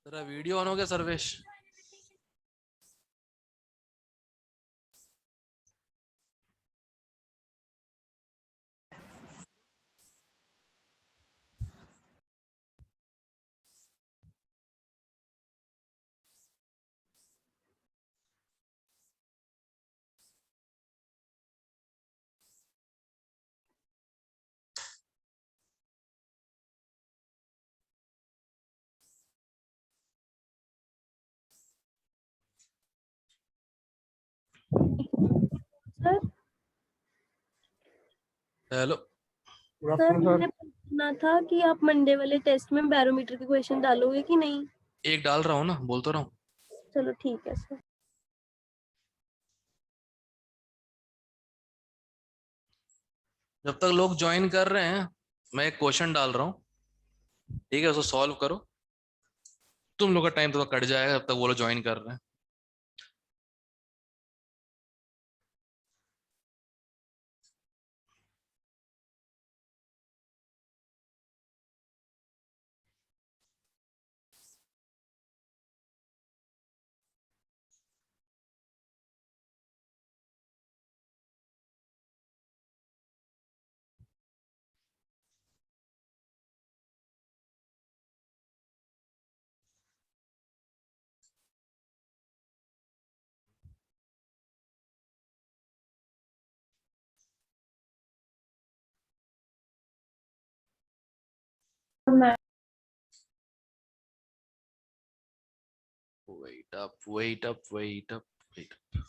तेरा video on हो गया सर्वेश? सर हेलो सर मैंने पूछना था कि आप मंडे वाले टेस्ट में बैरोमीटर के क्वेश्चन डालोगे कि नहीं? एक डाल रहा हूँ ना, बोल तो रहा हूँ। चलो ठीक है सर। जब तक लोग ज्वाइन कर रहे हैं मैं एक क्वेश्चन डाल रहा हूँ, ठीक है? उसको सॉल्व करो। तुम लोग का टाइम तो कट जाएगा जब तक वो लोग ज्वाइन कर रहे हैं। Wait up wait up wait up wait up.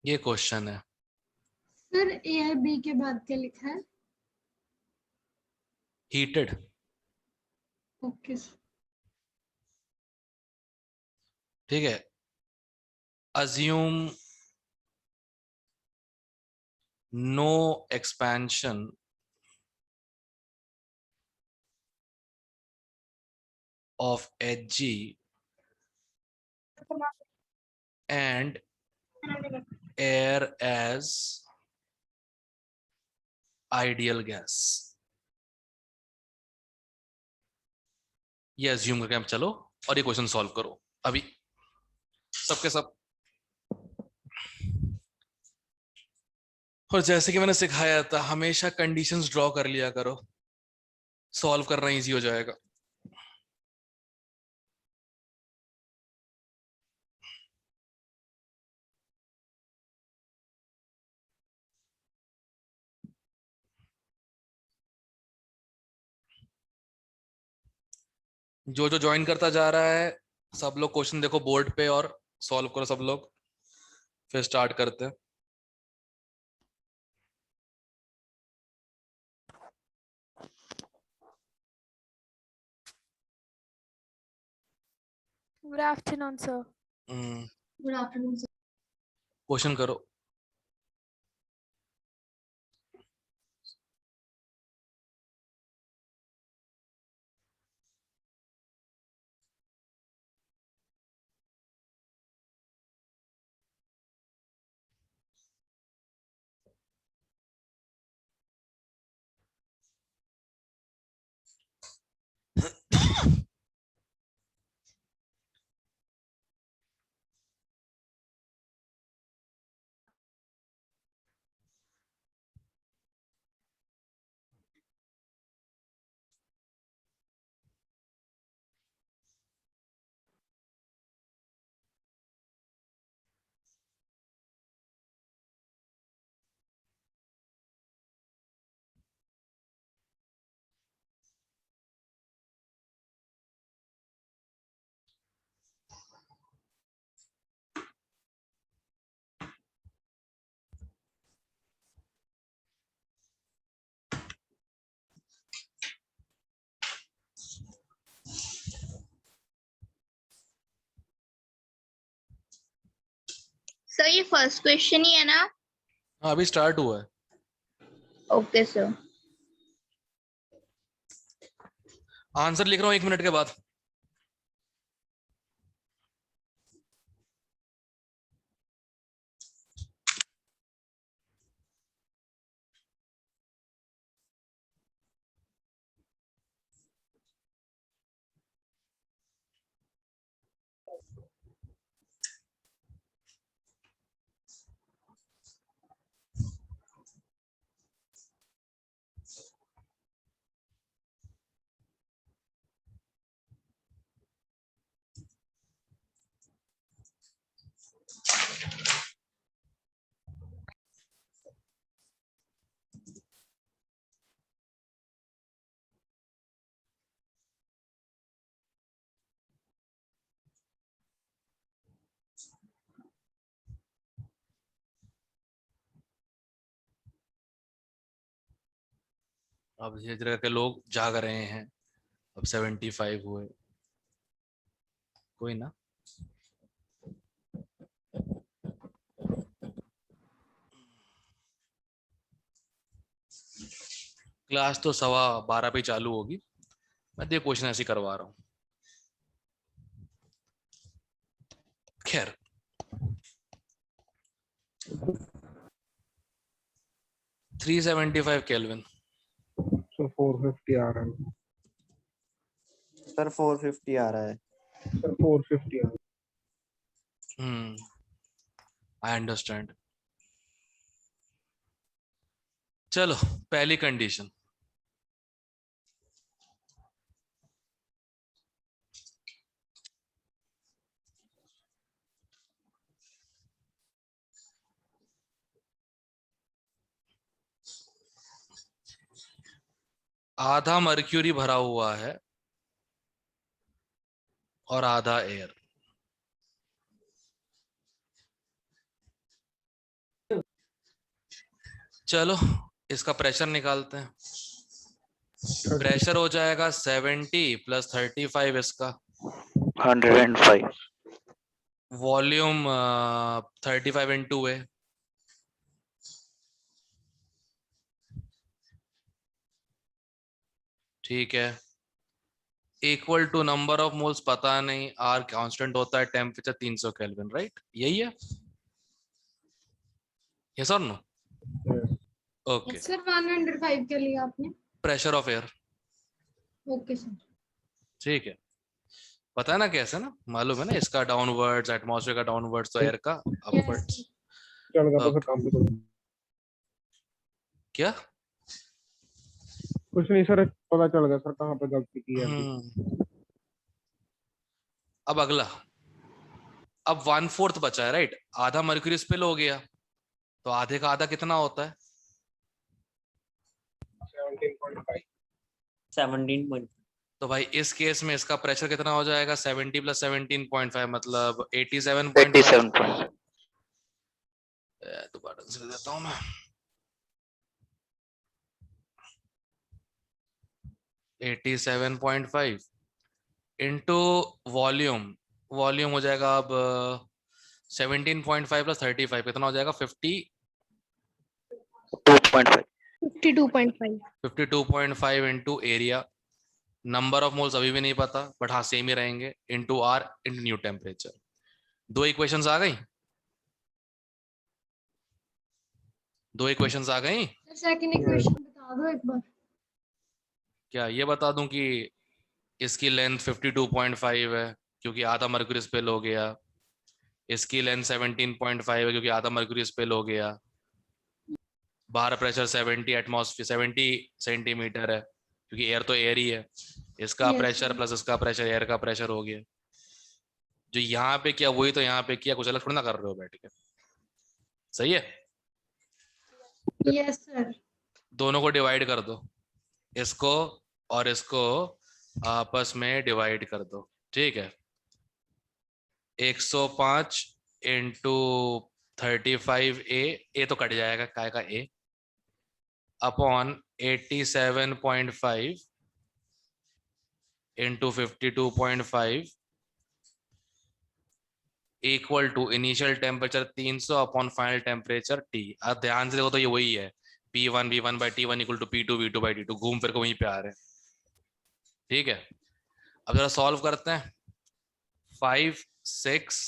ये क्वेश्चन है। सर ए और बी के बाद क्या लिखा है? हीटेड। ओके। ठीक है। assume no expansion of Hg and air as ideal gas। ये assume करके हम चलो और ये क्वेश्चन सॉल्व करो अभी सबके सब। और जैसे कि मैंने सिखाया था, हमेशा कंडीशंस ड्रॉ कर लिया करो, सॉल्व करना इजी हो जाएगा। जो जो ज्वाइन करता जा रहा है सब लोग क्वेश्चन देखो बोर्ड पे और सॉल्व करो सब लोग, फिर स्टार्ट करते हैं। Good afternoon, sir. Good afternoon sir. Question करो। सर ये फर्स्ट क्वेश्चन ही है ना? हाँ अभी स्टार्ट हुआ है। Okay sir. आंसर लिख रहा हूँ 1 मिनट के बाद। अब धीरे धीरे करके लोग जाग रहे हैं। अब 75 हुए। कोई ना। क्लास तो 12:15 पे चालू होगी। मैं देखो क्वेश्चन ऐसे ही करवा रहा हूँ। खैर 375 केल्विन। सर 450 आ रहा है। सर 450 आ रहा है। सर 450 आ रहा है। I understand. चलो पहली कंडीशन। आधा मर्क्यूरी भरा हुआ है और आधा एयर। चलो इसका प्रेशर निकालते हैं। प्रेशर हो जाएगा 70 + 35 इसका। 105। वॉल्यूम 35 × है। ठीक है। Equal to number of moles पता नहीं, आर कांस्टेंट होता है, टेम्परेचर 300 केल्विन, राइट? यही है। यस और नो? ओके। सर 105 के लिए आपने? Pressure of air. Okay sir. ठीक है। पता है ना कैसे ना, मालूम है ना, इसका डाउनवर्ड्स, एटमॉस्फेयर का डाउनवर्ड्स, तो एयर का अपवर्ड्स। चल गया तो फिर काम भी करो। क्या? कुछ नहीं सर, पता चल गया सर कहाँ पे गलती की है अभी। अब अगला। अब 1/4 बचा है, राइट? आधा मर्क्यूरी स्पिल हो गया, तो आधे का आधा कितना होता है? 17.5। 17. तो भाई इस केस में इसका प्रेशर कितना हो जाएगा? 70 + 17.5 मतलब 87.5। 87. दोबारा से देता हूं मैं। 87.5 इंटू वॉल्यूम। वॉल्यूम हो जाएगा अब 17.5 + 35 कितना हो जाएगा? 2.5. 52.5। 52.5 into area. Number of moles अभी भी नहीं पता, बट हाँ सेम ही रहेंगे, into R into new temperature. 2 equations आ गई। 2 इक्वेशंस आ गई। सेकंड इक्वेशन बता दो एक बार। क्या ये बता दूं कि इसकी लेंथ 52.5 है क्योंकि आधा मर्क्यूरी स्पिल हो गया। इसकी लेंथ 17.5 है क्योंकि आधा मर्क्यूरी स्पिल हो गया। बाहर प्रेशर 70 एटमॉस्फेयर 70 सेंटीमीटर है क्योंकि एयर तो एयर ही है। इसका Yes, प्रेशर sir. प्लस इसका प्रेशर, एयर का प्रेशर हो गया। जो यहाँ पे किया वही तो यहाँ पे किया, कुछ अलग थोड़ी ना कर रहे हो बैठ के। सही है। Yes sir. दोनों को डिवाइड कर दो, इसको और इसको आपस में डिवाइड कर दो। ठीक है। 105 इंटू 35 ए तो कट जाएगा, काय का A, upon 87.5 into 52.5 equal to initial temperature 300 upon final temperature T। अब ध्यान से देखो तो ये वही है, P1 V1 by T1 equal to P2 V2 by T2, घूम फिर के वहीं पे आ रहे हैं। ठीक है, अब जरा सॉल्व करते हैं। 5 6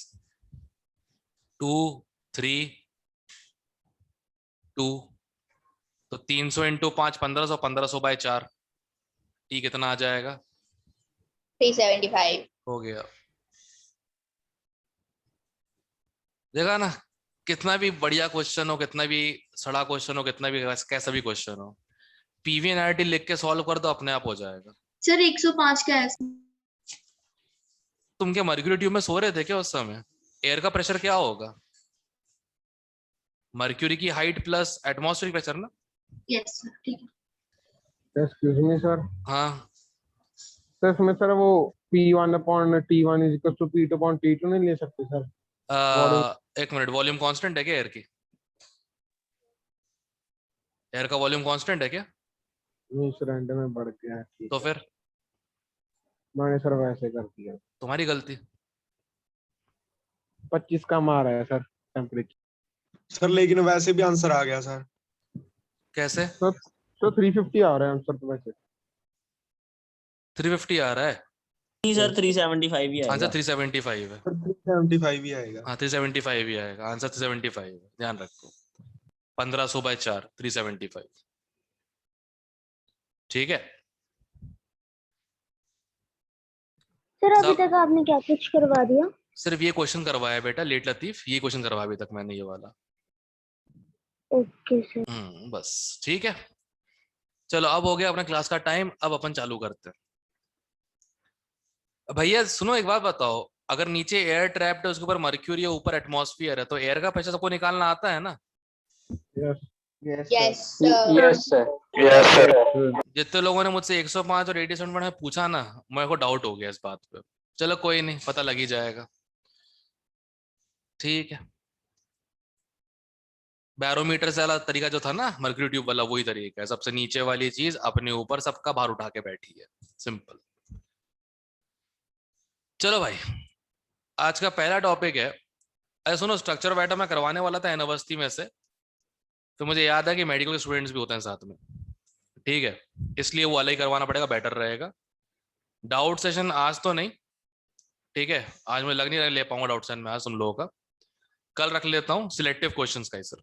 2 3 2, तो 300 इंटू 5 1500, 1500 बाई 4, T कितना आ जाएगा? 375। हो गया। देखा ना, कितना भी बढ़िया क्वेश्चन हो, कितना भी सड़ा क्वेश्चन हो, कितना भी कैसा भी क्वेश्चन हो, पीवी एनआरटी लिख के सॉल्व कर दो, अपने आप हो जाएगा। सर 105 का है। तुम क्या मर्क्यूरी ट्यूब में सो रहे थे क्या उस समय? एयर का प्रेशर क्या होगा? मर्क्यूरी की हाइट प्लस एटमॉस्फेरिक प्रेशर ना। यस सर, ठीक है। एक्सक्यूज मी सर, हाँ, सर इसमें सर वो P1 upon T1 is equal to P2 upon T2 नहीं ले सकते सर? वॉल्यूम एक मिनट, वॉल्यूम कांस्टेंट है क्या एयर की? एयर का वॉल्यूम कांस्टेंट है क्या? नहीं सर, एंड में बढ़ गया है। ठीक तो है, फिर मैंने सर वैसे कर दिया। तुम्हारी गलती। 25 का मार है सर टेम्परेचर। सर लेकिन वैसे भी आंसर आ गया सर। कैसे? सर 350 आ रहा है आंसर तो वैसे। 350 आ रहा है? नहीं सर 375 ही आंसर आएगा। 375 है। सर 375 ही आएगा। हाँ 375 ही आएगा, आंसर 375 है, ध्यान रखो। 1500 बाई 4 375। ठीक है सर अभी सब, तक आपने क्या कुछ करवा दिया? सिर्फ ये क्वेश्चन करवाया बेटा, लेट लतीफ, ये क्वेश्चन करवाया अभी तक मैंने, ये वाला। Okay sir. बस ठीक है, चलो अब हो गया अपना क्लास का टाइम, अब अपन चालू करते हैं। भैया सुनो, एक बात बताओ, अगर नीचे एयर ट्रैप्ड है, उसके ऊपर मर्क्यूरी है, ऊपर एटमॉस्फेयर है, तो एयर का प्रेशर सबको निकालना आता है ना? Yes yes Yes, sir. जितने लोगों ने मुझसे 105 और 87 में पूछा ना, मेरे को डाउट हो गया इस बात पे। चलो कोई नहीं, पता लग ही जाएगा। ठीक है, बैरोमीटर से वाला तरीका जो था ना, मर्क्यूरी ट्यूब वाला, वही तरीका है। सबसे नीचे वाली चीज अपने ऊपर सबका भार उठा के बैठी है, सिंपल। चलो भाई, आज का पहला टॉपिक है, अरे सुनो, स्ट्रक्चर ऑफ एटम मैं करवाने वाला था यूनिवर्सिटी में से, तो मुझे याद है कि मेडिकल के स्टूडेंट्स भी होते हैं साथ में, ठीक है, इसलिए वो अलग ही करवाना पड़ेगा, बेटर रहेगा। डाउट सेशन आज तो नहीं, ठीक है, आज मुझे लग नहीं रहा ले पाऊंगा डाउट सेशन में आज तुम लोगों का। कल रख लेता हूँ सिलेक्टिव क्वेश्चंस का ही सर,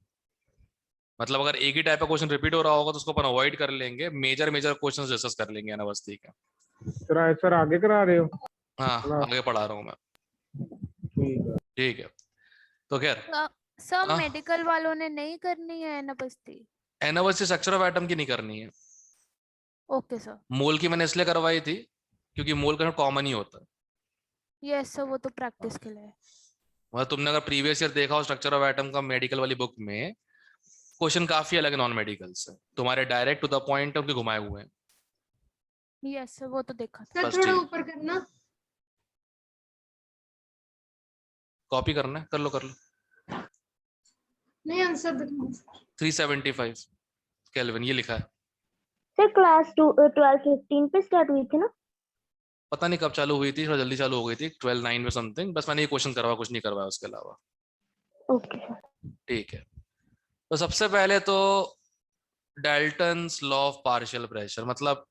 मतलब अगर एक ही टाइप का क्वेश्चन रिपीट हो रहा होगा तो उसको अपन अवॉइड कर लेंगे, मेजर मेजर क्वेश्चंस डिस्कस कर लेंगे यूनिवर्सिटी का। सर आगे करा रहे हो? हाँ आगे पढ़ा रहा हूँ मैं। ठीक है। ठीक है, तो खैर सब हाँ। मेडिकल वालों ने नहीं करनी है एनापस्ती? एनावर्सी स्ट्रक्चर ऑफ एटम की नहीं करनी है। Okay sir. मोल की मैंने इसलिए करवाई थी क्योंकि मोल का कॉमन ही होता है। यस सर, वो तो प्रैक्टिस के लिए। मतलब तुमने अगर प्रीवियस ईयर देखा हो स्ट्रक्चर ऑफ एटम का मेडिकल वाली बुक में, क्वेश्चन काफी अलग है नॉन मेडिकल से, तुम्हारे डायरेक्ट टू द पॉइंट उनके घुमाए हुए हैं। यस सर, वो तो देखा था। सर बस थोड़ा ठीक। ऊपर करना। कॉपी करना है, कर लो कर लो। नहीं आंसर देखना। 375 केल्विन ये लिखा है। सर क्लास 12:15 पे स्टार्ट हुई थी ना? पता नहीं कब चालू हुई थी, थोड़ा जल्दी चालू हो गई थी 12:09 में समथिंग, बस मैंने ये क्वेश्चन करवाया, कुछ नहीं करवाया उसके अलावा। Okay sir. ठीक है, तो सबसे पहले तो Dalton's law of partial pressure, मतलब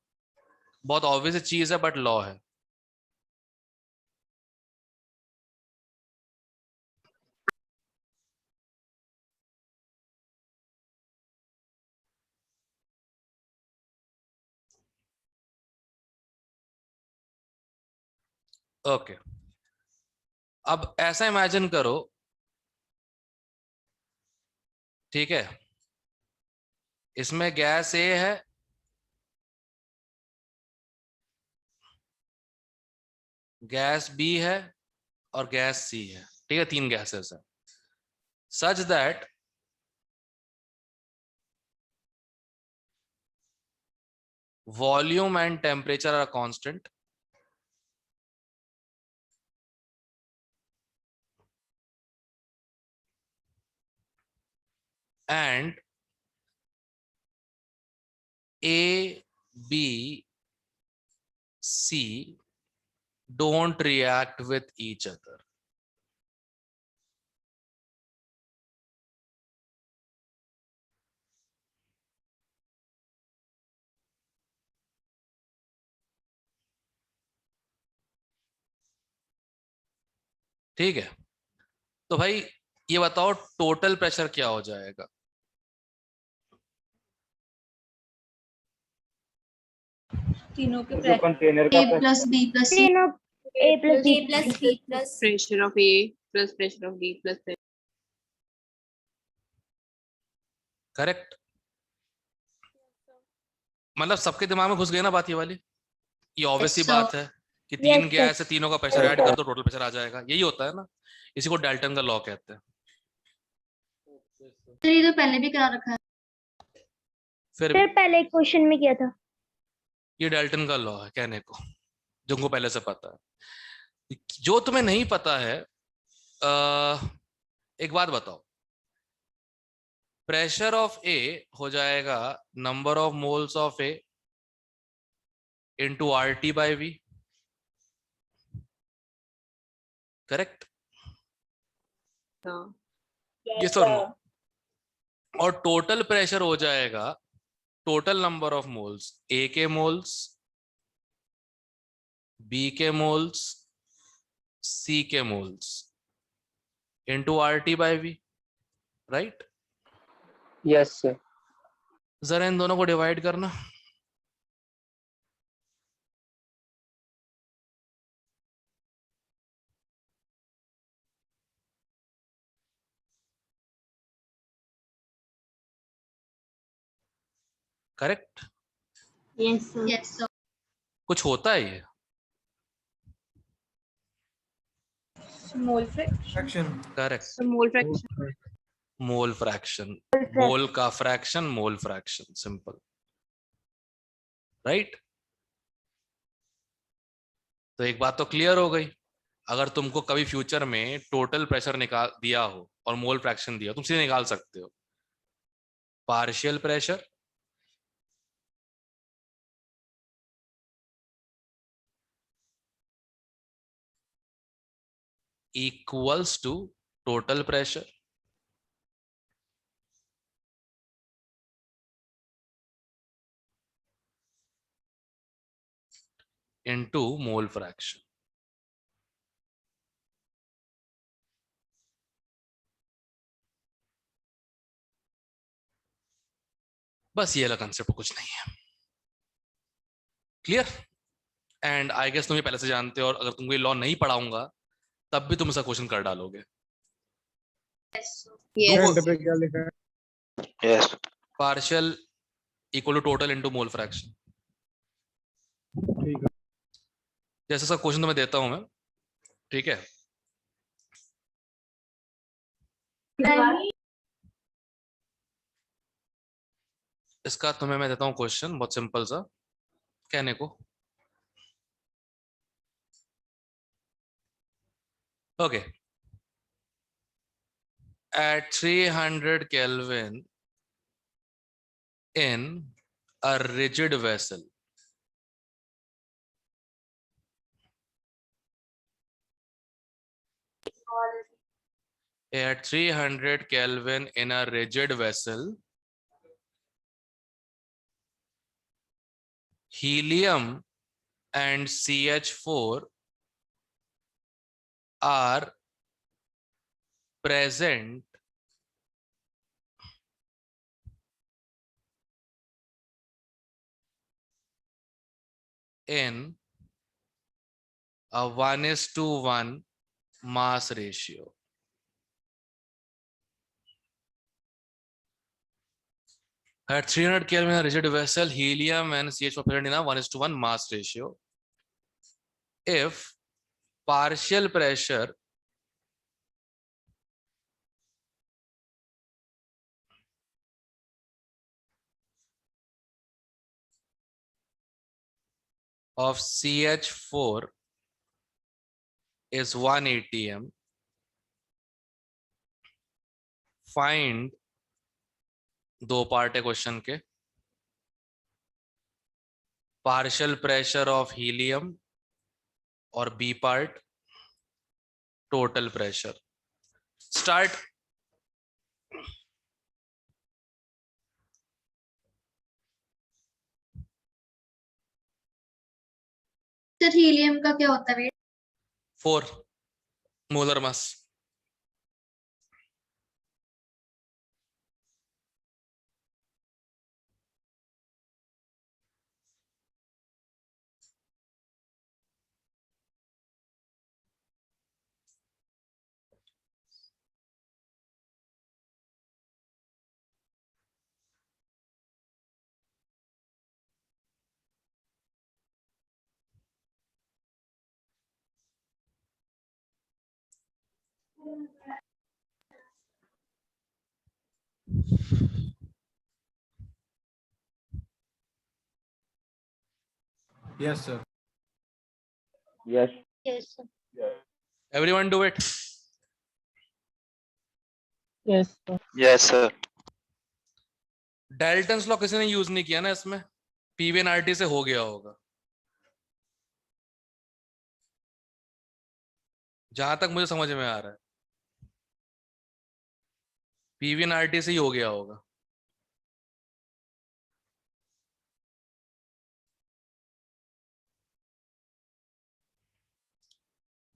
बहुत ऑब्वियस चीज है बट लॉ है। ओके, अब ऐसा इमेजिन करो, ठीक है, इसमें गैस ए है, गैस बी है और गैस सी है, ठीक है, 3 गैसेस है, such that volume and temperature are constant and A, B, C don't react with each other. ठीक है, तो भाई ये बताओ टोटल प्रेशर क्या हो जाएगा? तीनों के जो कंटेनर का A plus B plus C तीनों A plus B A plus B plus pressure of A plus pressure of B plus pressure. Correct? मतलब सबके दिमाग में घुस गई ना बात ये वाली? ये ऑब्वियसली Yes, sir. बात है कि तीन Yes, गैस है, तीनों का प्रेशर ऐड कर दो, टोटल प्रेशर आ जाएगा। यही होता है ना, इसी को डाल्टन का लॉ कहते हैं। ये तो पहले भी करा रखा है। फिर फिर पहले एक क्वेश्चन में किया था। ये डाल्टन का लॉ है कहने को, जिनको पहले से पता है। जो तुम्हें नहीं पता है, एक बात बताओ, प्रेशर ऑफ ए हो जाएगा number of moles of A into R T by V, correct? हाँ, यस और नो? और टोटल प्रेशर हो जाएगा total number of moles, A के मोल्स, बी के मोल्स, सी के moles into R T by V, right? Yes sir. जरा इन दोनों को डिवाइड करना। Correct? Yes, sir. Yes, sir. कुछ होता है ये? Mole fraction. Correct, so mole fraction. Mole fraction, mole का फ्रैक्शन, मोल फ्रैक्शन, सिंपल, राइट? तो एक बात तो क्लियर हो गई। अगर तुमको कभी फ्यूचर में टोटल प्रेशर निकाल दिया हो और मोल फ्रैक्शन दिया हो, तुम सीधे निकाल सकते हो partial pressure equals to total pressure into mole fraction. बस ये वाला कंसेप्ट, कुछ नहीं है। क्लियर? एंड आई गेस तुम ये पहले से जानते हो, और अगर तुमको ये लॉ नहीं पढ़ाऊंगा तब भी तुम इसका क्वेश्चन कर डालोगे। एंड पे क्या लिखा है? Yes. Partial equal to total into mole fraction. ठीक है। जैसे सा क्वेश्चन तुम्हें देता हूं मैं, ठीक है? इसका तुम्हें मैं देता हूं क्वेश्चन, बहुत सिंपल सा कहने को। Okay, at 300 Kelvin in a rigid vessel, at 300 Kelvin in a rigid vessel, helium and CH4 are present in a 1:1 mass ratio. At 300 Kelvin in a rigid vessel, helium and CH4 present in a 1:1 mass ratio. If partial pressure of CH4 is 1 atm, find, दो part है question के, partial pressure of helium और B part total pressure. Start. Sir helium का क्या होता है weight? 4। Molar mass. Yes, sir. Yes. Yes, sir. Everyone do it. Yes, sir. Yes, sir. Dalton's law किसी ने यूज नहीं किया ना इसमें, पीवीएनआरटी से हो गया होगा जहां तक मुझे समझ में आ रहा है, पीवीएनआरटी से ही हो गया होगा।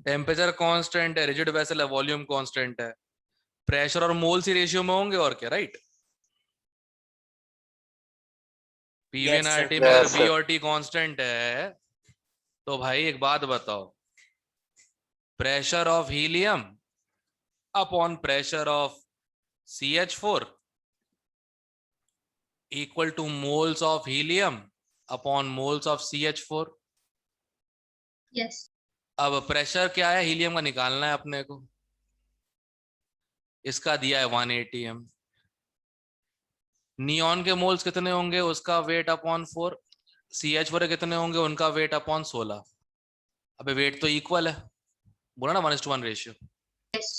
टेम्परेचर कांस्टेंट है, रिजिड वेसल है, वॉल्यूम कांस्टेंट है, प्रेशर और मोल्स ही रेशियो में होंगे और क्या, राइट? पीवीएनआरटी में अगर Yes, वी sir. और टी कांस्टेंट है तो भाई एक बात बताओ, pressure of helium upon pressure of CH4 equal two moles of helium upon moles of CH4। Yes. अब प्रेशर क्या है, हीलियम का निकालना है अपने को, इसका दिया है 180 m। नियॉन के मोल्स कितने होंगे, उसका वेट अपॉन 4, CH4 कितने होंगे, उनका वेट अपॉन 16। अबे वेट तो इक्वल है, बोला ना 1:1 ratio, Yes.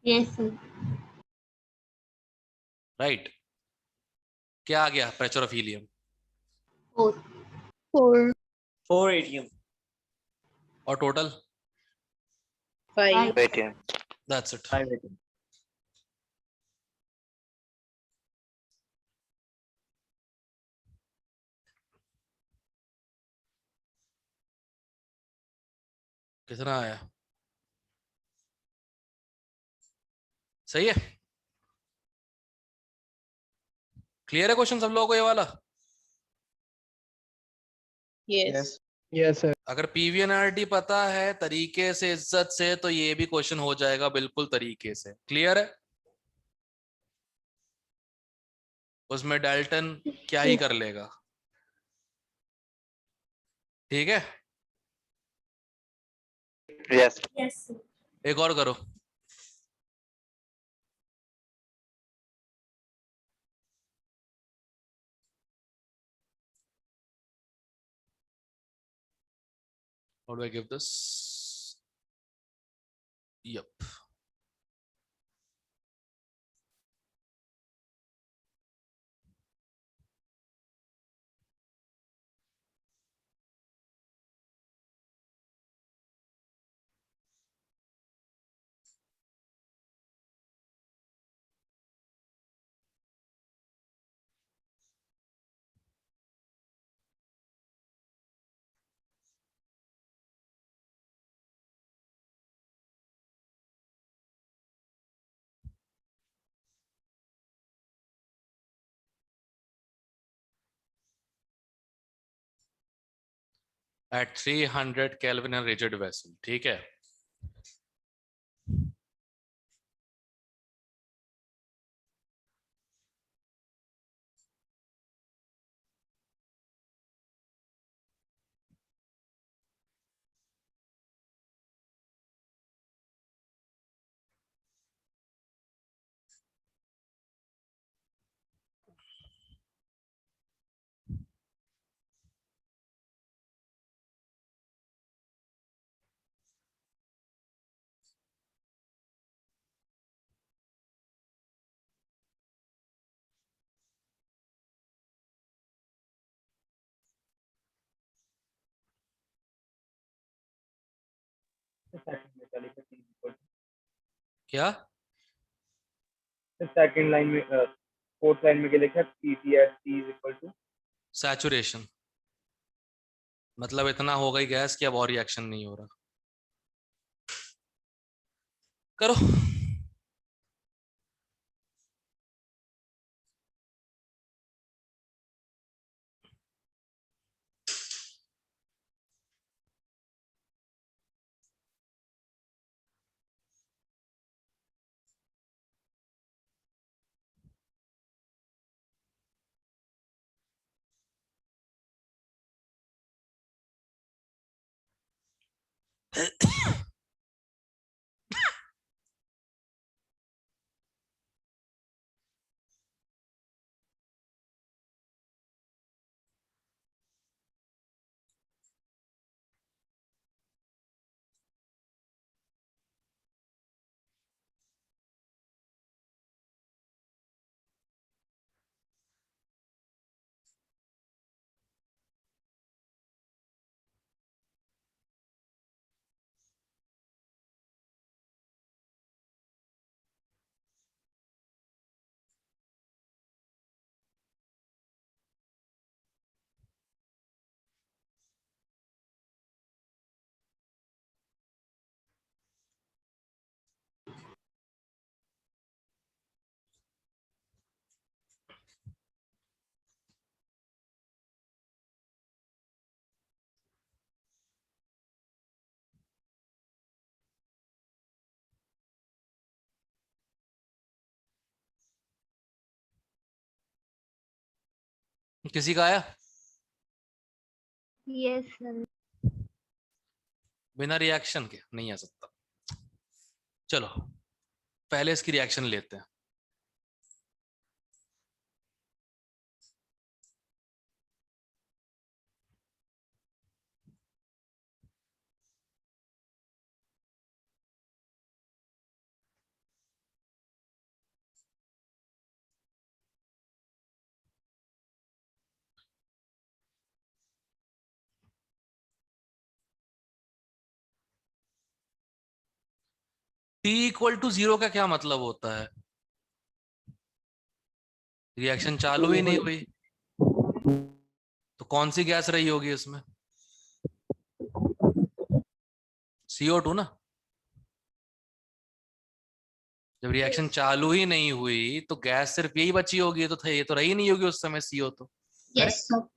Yes, sir. Right? क्या आ गया प्रेशर ऑफ हीलियम? 4. 4. 4 ATM. और total 5. ATM. That's it. 5 ATM. कितना आया? सही है, क्लियर है क्वेश्चन सब लोगों को ये वाला? Yes. Yes, sir. अगर पीवीएनआरटी पता है तरीके से, इज्जत से, तो ये भी क्वेश्चन हो जाएगा बिल्कुल तरीके से। क्लियर है? उसमें डाल्टन क्या ही कर लेगा। ठीक है, Yes. Yes, sir. एक और करो। How do I give this? Yep. At 300 Kelvin and rigid vessel, ठीक है? क्या? सेकंड लाइन में फोर्थ लाइन में क्या लिखा है? PT at T is equal to saturation, मतलब इतना हो गई गैस कि अब और रिएक्शन नहीं हो रहा। करो। किसी का आया? Yes sir. बिना रिएक्शन के नहीं आ सकता। चलो पहले इसकी रिएक्शन लेते हैं। T इक्वल टू 0 का क्या मतलब होता है? रिएक्शन चालू ही नहीं हुई, तो कौन सी गैस रही होगी इसमें? CO2 ना। जब रिएक्शन चालू ही नहीं हुई तो गैस सिर्फ यही बची होगी, तो ये तो रही नहीं होगी उस समय CO तो। Yes sir.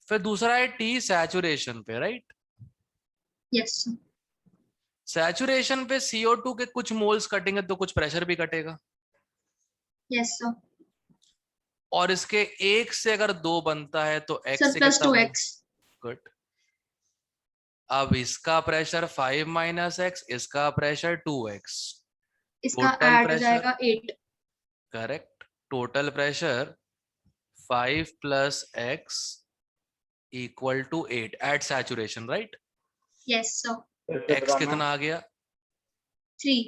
फिर दूसरा है T सैचुरेशन पे, राइट? Yes sir. सैचुरेशन पे CO2 के कुछ मोल्स कटेंगे तो कुछ प्रेशर भी कटेगा, यस सर। और इसके एक से अगर 2 बनता है तो x सर से प्लस कितना 2x। गुड। अब इसका प्रेशर 5 माइनस x, इसका प्रेशर 2x, इसका टोटल ऐड हो प्रेशर जाएगा 8। Correct. Total pressure 5 plus x equal to 8 at saturation, right? Yes sir. x कितना आ गया? 3।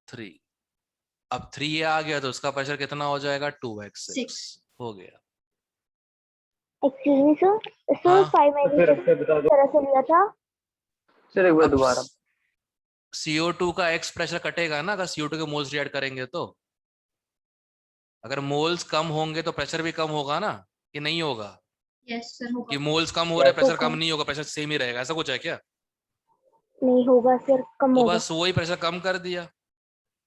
3। अब 3 आ गया तो उसका प्रेशर कितना हो जाएगा? 2x 6 हो गया। एक्सक्यूज मी सर, हाँ। 5 माइनस तरह से लिया था सर एक बार अब दोबारा। CO2 का x प्रेशर कटेगा ना अगर CO2 के मोल्स रिएक्ट करेंगे तो। अगर मोल्स कम होंगे तो प्रेशर भी कम होगा ना, कि नहीं होगा? यस सर होगा। कि मोल्स कम हो रहे हैं प्रेशर कम नहीं होगा, प्रेशर सेम ही रहेगा, ऐसा कुछ है क्या? नहीं होगा सर, कम तो होगा। बस वही प्रेशर कम कर दिया।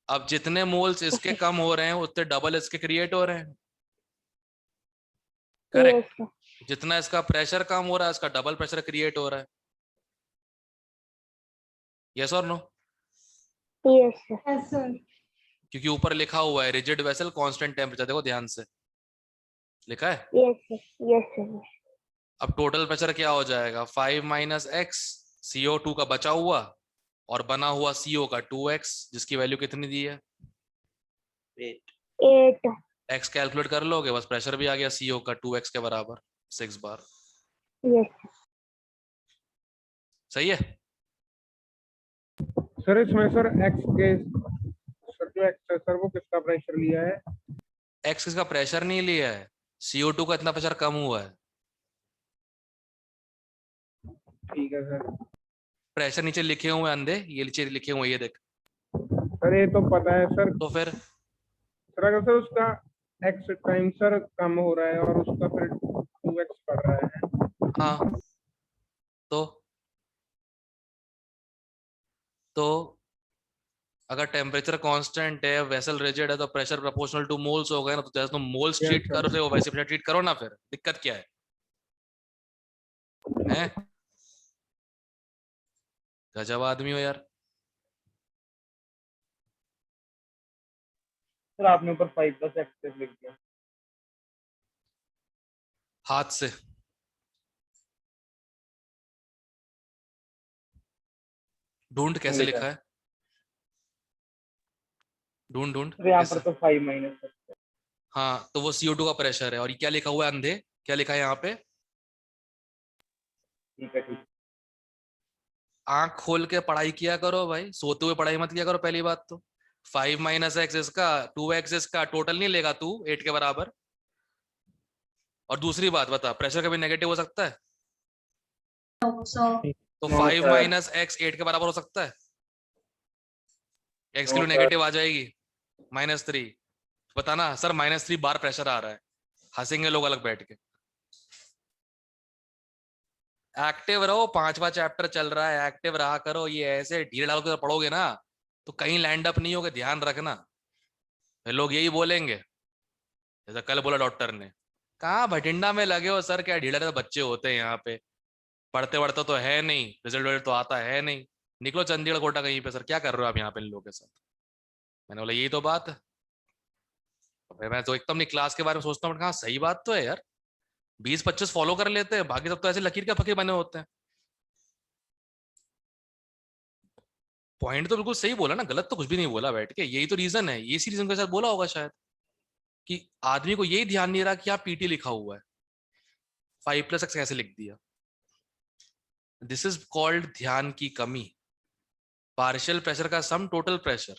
अब जितने मोल्स इसके कम हो रहे हैं उतने डबल इसके क्रिएट हो रहे हैं, करेक्ट? जितना इसका प्रेशर कम हो रहा है इसका डबल प्रेशर क्रिएट हो रहा है। यस और नो? Yes yes sir. क्योंकि ऊपर लिखा हुआ है रिजिड वेसल कांस्टेंट टेम्परेचर, देखो ध्यान से लिखा है। Yes sir. अब टोटल प्रेशर क्या हो जाएगा? 5 माइनस एक्स, CO2 का बचा हुआ और बना हुआ CO का 2x, जिसकी वैल्यू कितनी दी है? 8। x कैलकुलेट कर लोगे, बस प्रेशर भी आ गया CO का 2x के बराबर 6 बार। यस सही है? सर इसमें सर एक्स के सर जो एक्स है सर वो किसका प्रेशर लिया है? x किसका प्रेशर नहीं लिया है, CO2 का इतना प्रेशर कम हुआ है। ठीक है सर। प्रेशर नीचे लिखे हुए अंधे, ये नीचे लिखे हुए, ये देख। सर ये तो पता है सर। तो फिर सर अगर सर उसका एक्स टाइम सर कम हो रहा है और उसका फिर 2x बढ़ रहा है। हाँ तो अगर टेम्परेचर कांस्टेंट है, वेसल रिजिड है, तो प्रेशर प्रोपोर्शनल टू मोल्स हो गए ना, तो जैसे तुम मोल्स Yes, ट्रीट sir. कर रहे हो वैसे प्रेशर ट्रीट करो ना, फिर दिक्कत क्या है? हैं? गजब आदमी हो यार। सर आपने ऊपर 5+x लिख दिया। हाथ से। ढूंढ कैसे लिखा है? ढूंढ ढूंढ सर यहाँ कैसे? पर तो 5 - हाँ, तो वो CO2 का प्रेशर है। और ये क्या लिखा हुआ है अंधे? क्या लिखा है यहाँ पे? ठीक है, ठीक। आंख खोल के पढ़ाई किया करो भाई, सोते हुए पढ़ाई मत किया करो पहली बात तो। 5 - x इसका 2x इसका टोटल नहीं लेगा तू 8 के बराबर। और दूसरी बात बता, प्रेशर कभी नेगेटिव हो सकता है? So तो No, 5 sir. - x 8 के बराबर हो सकता है? x No, kilo sir. Negative आ जाएगी, -3। बताना सर, -3 बार प्रेशर आ रहा है। हंसेंगे लोग अलग बैठ के। एक्टिव रहो, 5वां चैप्टर चल रहा है, एक्टिव रहा करो। ये ऐसे ढीले डाल के पढ़ोगे ना तो कहीं लैंड अप नहीं होगे, ध्यान रखना। फिर लोग यही बोलेंगे जैसा कल बोला डॉक्टर ने, कहाँ भटिंडा में लगे हो सर, क्या ढीले बच्चे होते हैं यहाँ पे, पढ़ते पढ़ते तो है नहीं, रिजल्ट तो आता है नहीं, निकलो चंडीगढ़ कोटा कहीं पे। सर क्या कर रहे हो आप यहाँ पे इन लोगों के साथ? मैंने बोला यही तो बात है। मैं तो एकदम नहीं क्लास के बारे में सोचता हूँ, कहा सही बात तो है यार। 20-25 फॉलो कर लेते हैं, बाकी सब तो ऐसे लकीर के फकीर बने होते हैं। पॉइंट तो बिल्कुल सही बोला ना, गलत तो कुछ भी नहीं बोला बैठ के। यही तो रीजन है, इसी रीजन के साथ बोला होगा शायद, कि आदमी को यही ध्यान नहीं रहा कि यहाँ पीटी लिखा हुआ है, 5+x कैसे लिख दिया। दिस इज कॉल्ड ध्यान की कमी। पार्शियल प्रेशर का सम टोटल प्रेशर।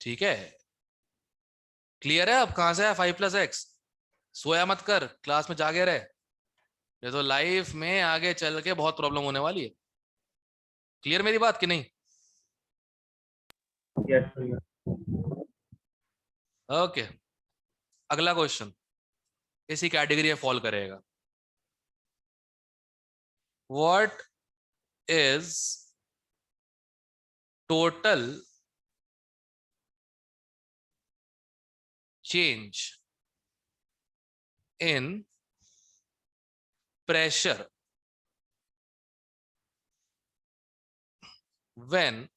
ठीक है, क्लियर है अब कहां से है 5+x? सोया मत कर, क्लास में जागे रहे, ये तो लाइफ में आगे चल के बहुत प्रॉब्लम होने वाली है। क्लियर मेरी बात कि नहीं? Yes, sir. ओके, अगला क्वेश्चन इसी कैटेगरी में फॉल करेगा। What is total change in pressure when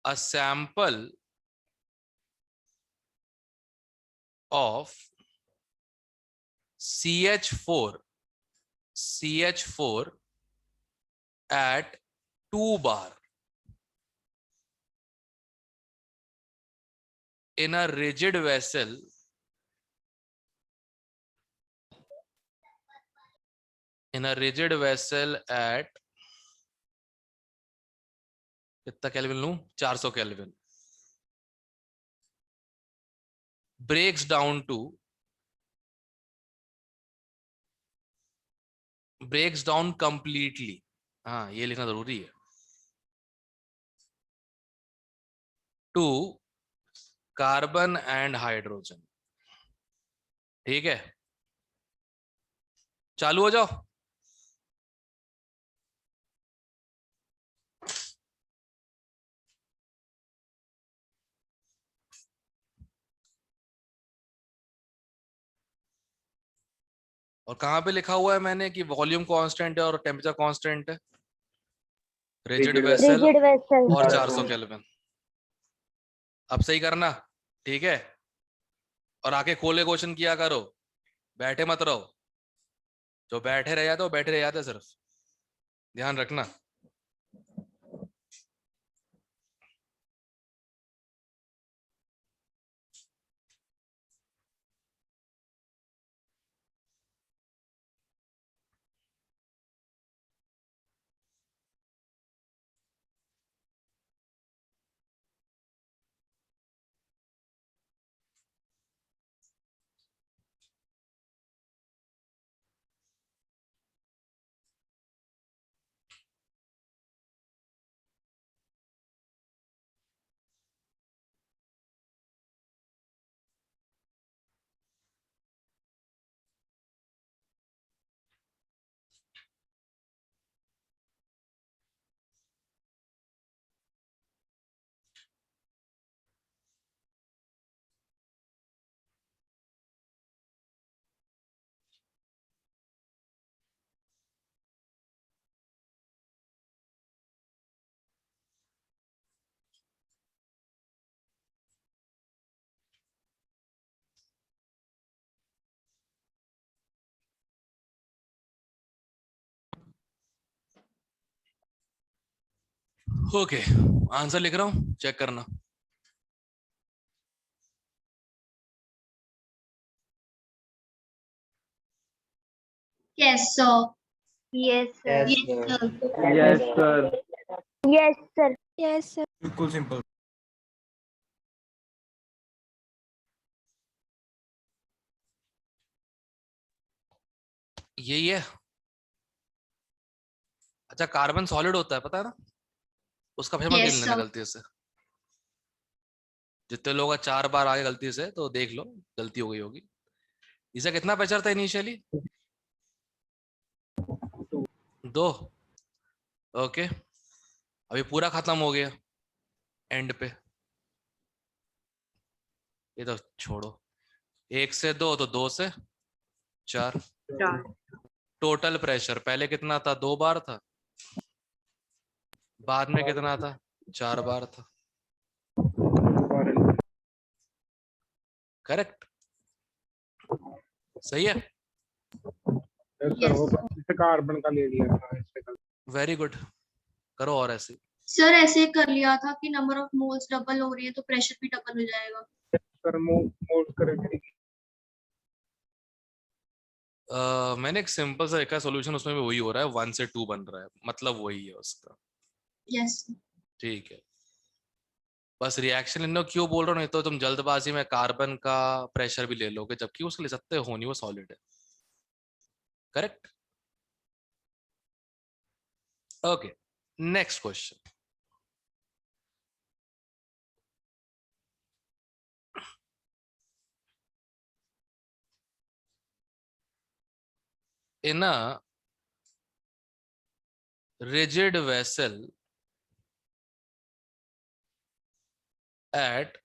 a sample of CH4 at 2 bar in a rigid vessel at कितना केल्विन लूं, 400 केल्विन, breaks down completely। हाँ, ये लिखना जरूरी है। Two carbon and hydrogen. ठीक है, चालू हो जाओ। और कहां पे लिखा हुआ है मैंने कि वॉल्यूम कांस्टेंट है और टेम्परेचर कांस्टेंट है? Rigid vessel rigid vessel. और 400 केल्विन। अब सही करना, ठीक है? और आके खोले क्वेश्चन किया करो, बैठे मत रहो। जो बैठे रह जाते हो बैठे रह जाते, सिर्फ ध्यान रखना। ओके आंसर लिख रहा हूँ, चेक करना। Yes, sir. Yes, sir. Yes, sir. Yes sir. Yes, sir. Yes, sir. बिल्कुल सिंपल। यही है। अच्छा कार्बन सॉलिड होता है पता है ना, उसका फिर मत Yes, गिन लेना sir. गलती से। जितने लोग 4 बार आगे गलती से, तो देख लो गलती हो गई होगी। इसका कितना प्रेशर था इनिशियली? 2। ओके अभी पूरा खत्म हो गया एंड पे, ये तो छोड़ो। 1 से 2 तो 2 से 4। टोटल प्रेशर पहले कितना था? 2 बार था, बाद में कितना था? 4 बार था। करेक्ट, सही है। यस सर, वो बस कार्बन का ले लिया था इससे कल। वेरी गुड, करो और ऐसे। सर ऐसे कर लिया था कि नंबर ऑफ मोल्स डबल हो रही है तो प्रेशर भी डबल हो जाएगा। सर मोड करेंगे। मैंने एक सिंपल सा एक सॉल्यूशन, उसमें भी वही हो रहा है, 1 से 2 बन रहा है, मतलब वही है उसका। यस। ठीक है, बस रिएक्शन इन क्यों बोल रहा हूँ, नहीं तो तुम जल्दबाजी में कार्बन का प्रेशर भी ले लोगे, जबकि उसके ले सकते हो नहीं, वो सॉलिड है। Correct. Okay next question. in a rigid vessel at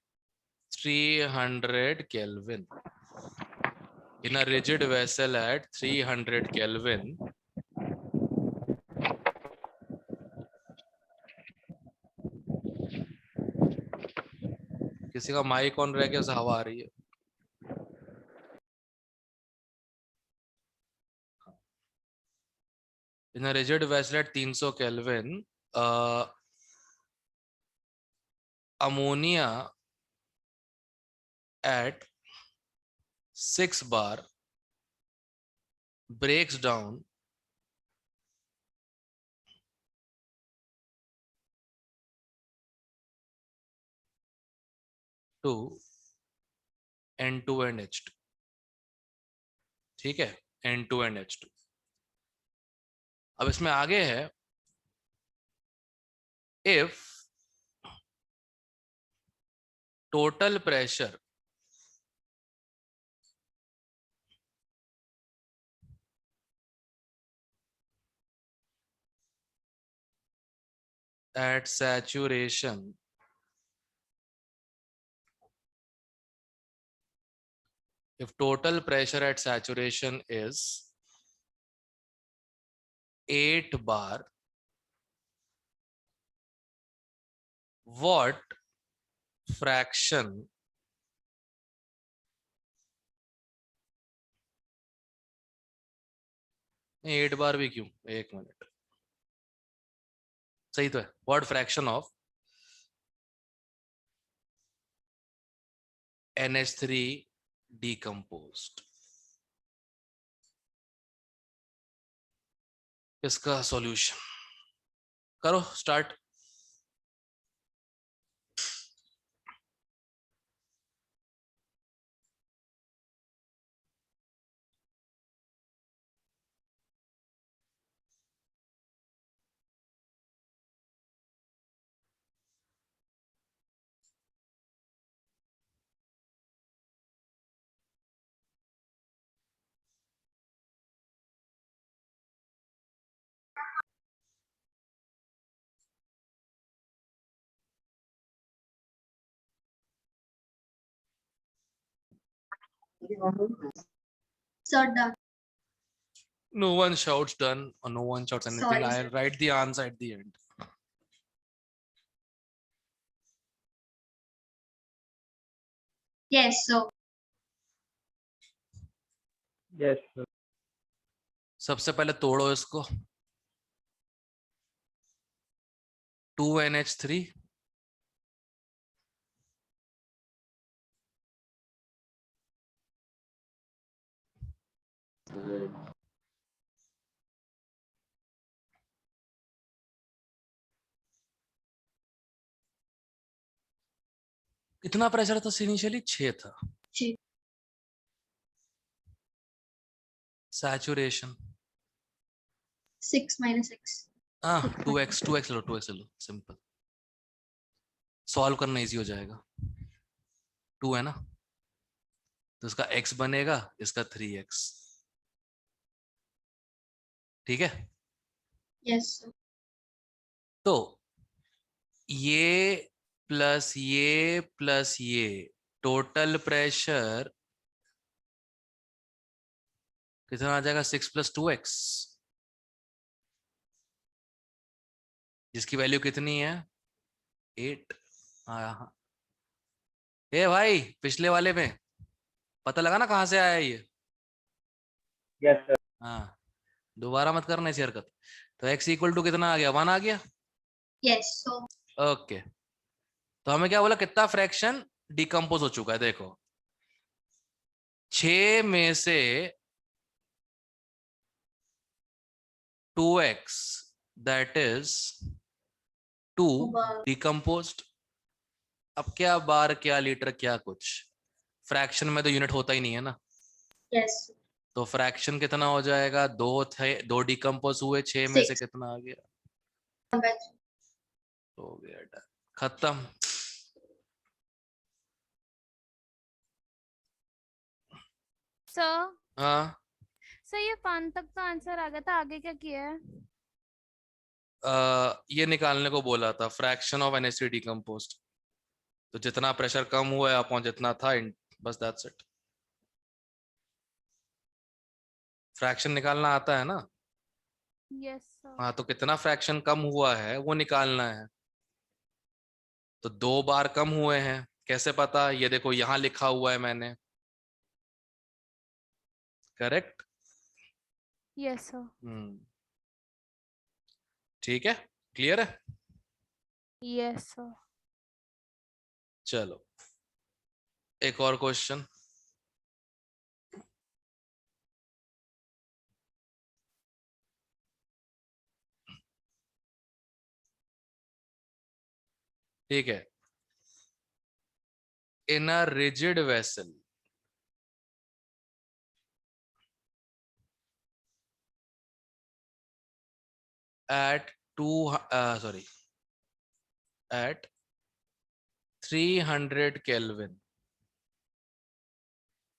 300 Kelvin. In a rigid vessel at 300 Kelvin, किसी का माइक ऑन रह गया, उसे हवा आ रही है। In a rigid vessel at 300 Kelvin, ammonia at 6 bar breaks down to N2 and H2. ठीक है, N2 and H2। अब इसमें आगे है, if total pressure at saturation if total pressure at saturation is 8 bar, what fraction नहीं 8 बार भी क्यों, एक मिनट, सही तो है। what fraction of NH3 decomposed, इसका सॉल्यूशन करो start. Sir, done. No one shouts done or no one shouts anything. Sorry, I sir. write the answer at the end. Yes, sir. Yes sir. सबसे पहले तोड़ो इसको, 2NH3 कितना pressure था initially? 6 था। 6 saturation 6 - 6 2x लो simple, solve करना easy हो जाएगा। 2 है ना, तो इसका x बनेगा, इसका 3x। ठीक है, यस सर। तो ये प्लस ये टोटल प्रेशर कितना आ जाएगा? 6 + 2x, जिसकी वैल्यू कितनी है? 8। हाँ, ए भाई पिछले वाले में पता लगा ना कहाँ से आया ये? Yes sir. हाँ, दोबारा मत करना ऐसी हरकत। तो x = कितना आ गया? 1 आ गया। Yes sir. ओके, तो हमें क्या बोला, कितना फ्रैक्शन डिकम्पोज हो चुका है? देखो 6 में से 2x दैट इज 2 डिकम्पोज्ड। अब क्या बार, क्या लीटर, क्या कुछ, फ्रैक्शन में तो यूनिट होता ही नहीं है ना। यस तो फ्रैक्शन कितना हो जाएगा? 2 थे, 2 डिकम्पोज हुए, 6 में से 6 कितना आ गया? सर। हो गया, डन, खत्म। हाँ, सर ये 5 तक तो आंसर आ गया था, आगे क्या किया है? ये निकालने को बोला था, फ्रैक्शन ऑफ NH3 डिकम्पोज्ड। तो जितना प्रेशर कम हुआ है अपॉन जितना था, बस दैट्स इट। फ्रैक्शन निकालना आता है ना? Yes sir. हाँ, तो कितना फ्रैक्शन कम हुआ है वो निकालना है। तो 2 बार कम हुए हैं, कैसे पता? ये देखो यहां लिखा हुआ है मैंने, करेक्ट? Yes sir. ठीक है, क्लियर है? Yes sir. चलो एक और क्वेश्चन। ठीक है, in a rigid vessel at 300 Kelvin,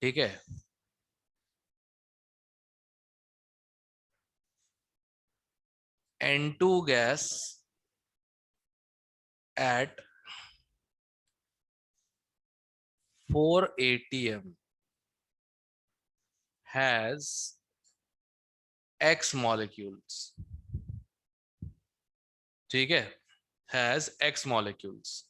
ठीक है, N2 gas at 4 atm has X molecules, ठीक है, has X molecules.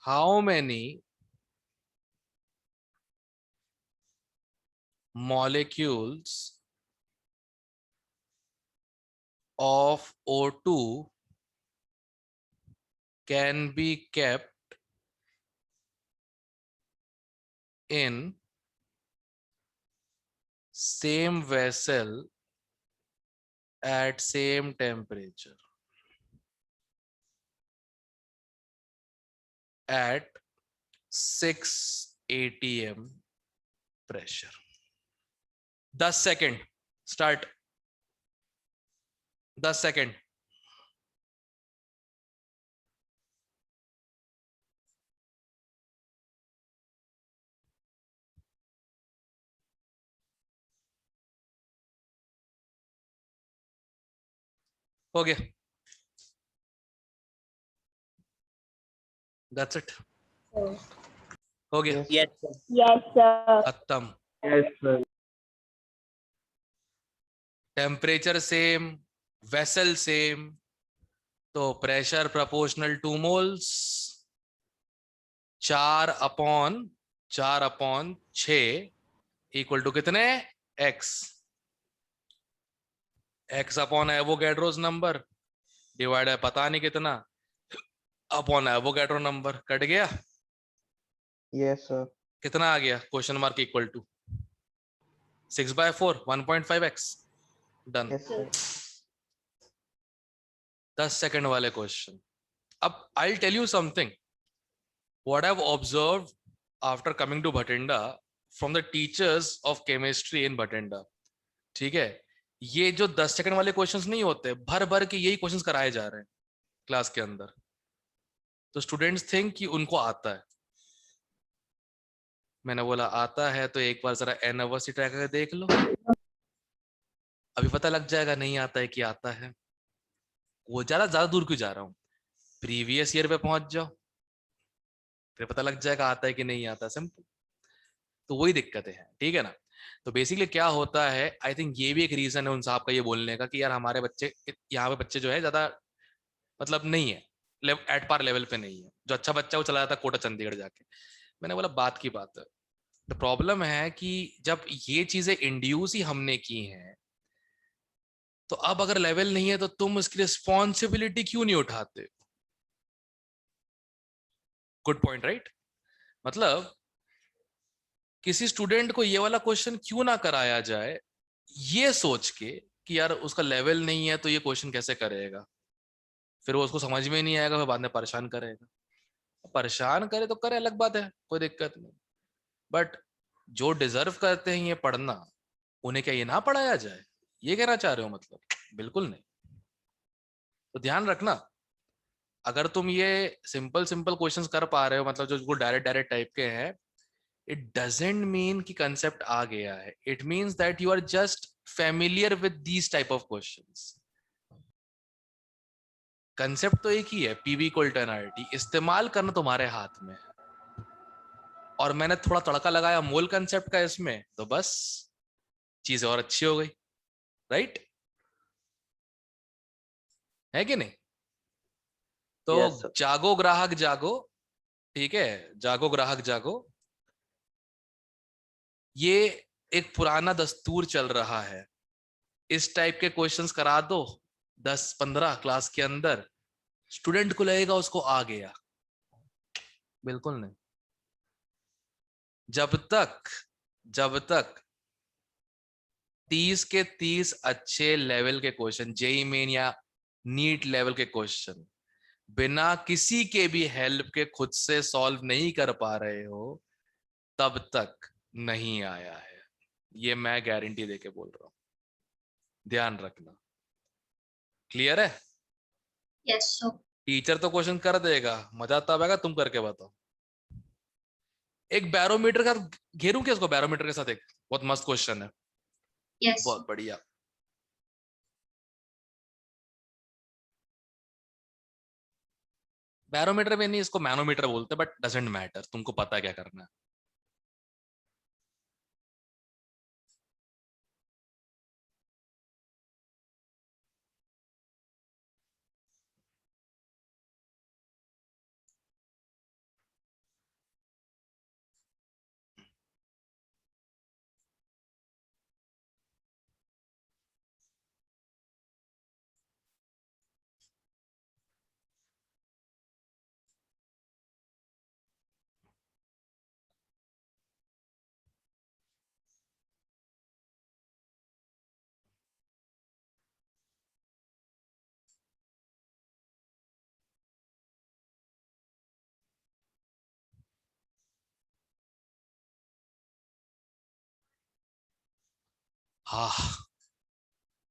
How many molecules of O2 can be kept in same vessel at same temperature at 6 atm pressure? 10 second start. 10 second. हो गया, that's it, हो गया, yes sir. खत्म। Yes sir. Temperature same, vessel same, तो pressure proportional to moles, 4/6 equal to कितने? x। x upon Avogadro's number divide है पता नहीं कितना अपॉन एवोगैड्रो नंबर, कट गया। Yes sir. कितना आ गया question mark equal to 6/4 1.5x। Done. Yes sir. 10 second वाले क्वेश्चन। अब I tell you something what I have observed after coming to Bathinda from the teachers of chemistry in Bathinda. ठीक है, ये जो 10 सेकंड वाले क्वेश्चंस नहीं होते, भर भर के यही क्वेश्चंस कराए जा रहे हैं क्लास के अंदर। तो स्टूडेंट्स थिंक कि उनको आता है। मैंने बोला आता है तो एक बार जरा एनवर्सिटी ट्राई करके देख लो, अभी पता लग जाएगा नहीं आता है कि आता है। वो ज्यादा दूर क्यों जा रहा हूँ, प्रीवियस ईयर पे पहुंच जाओ, फिर पता लग जाएगा आता है कि नहीं आता। सिंपल। तो वही दिक्कतें हैं, ठीक है ना। तो बेसिकली क्या होता है, आई थिंक ये भी एक रीजन है उन साहब का ये बोलने का कि यार हमारे बच्चे यहाँ पे बच्चे जो है ज्यादा मतलब नहीं है, एट पार लेवल पे नहीं है। जो अच्छा बच्चा वो चला जाता है कोटा चंडीगढ़ जाके। मैंने बोला बात की बात है। तो प्रॉब्लम है कि जब ये चीजें इंड्यूस ही हमने की हैं, तो अब अगर लेवल नहीं है तो तुम इसकी रिस्पॉन्सिबिलिटी क्यों नहीं उठाते। Good point, right. मतलब किसी स्टूडेंट को ये वाला क्वेश्चन क्यों ना कराया जाए ये सोच के कि यार उसका लेवल नहीं है तो ये क्वेश्चन कैसे करेगा, फिर वो उसको समझ में नहीं आएगा, फिर बाद में परेशान करेगा। परेशान करे तो करे, अलग बात है, कोई दिक्कत नहीं। बट जो डिजर्व करते हैं ये पढ़ना, उन्हें क्या ये ना पढ़ाया जाए, ये कहना चाह रहे हो मतलब? बिल्कुल नहीं। तो ध्यान रखना, अगर तुम ये सिंपल क्वेश्चंस कर पा रहे हो, मतलब जो डायरेक्ट टाइप के हैं, इट डजंट मीन कि कंसेप्ट आ गया है। It means that you are just familiar with these type of questions. Concept तो एक ही है, पीवी इक्वल टू एनआरटी, इस्तेमाल करना तुम्हारे हाथ में है। और मैंने थोड़ा तड़का लगाया मोल कंसेप्ट का इसमें, तो बस चीजें और अच्छी हो गई, राइट है कि नहीं। तो Yes, sir. जागो ग्राहक जागो, ठीक है, जागो ग्राहक जागो। ये एक पुराना दस्तूर चल रहा है। इस टाइप के क्वेश्चंस करा दो 10-15 क्लास के अंदर, स्टूडेंट को लगेगा उसको आ गया। बिल्कुल नहीं। जब तक 30 के 30 अच्छे लेवल के क्वेश्चन, जेई मेन या नीट लेवल के क्वेश्चन बिना किसी के भी हेल्प के खुद से सॉल्व नहीं कर पा रहे हो, तब तक नहीं आया है। ये मैं गारंटी देके बोल रहा हूं, ध्यान रखना। क्लियर है? Yes sir. टीचर तो क्वेश्चन कर देगा, मजा तब आएगा तुम करके बताओ। एक बैरोमीटर का घेरूं क्या इसको, बैरोमीटर के साथ एक बहुत मस्त क्वेश्चन है। यस बहुत बढ़िया। बैरोमीटर में नहीं, इसको मैनोमीटर बोलते हैं, बट डजंट मैटर, तुमको पता है क्या करना है। हाँ,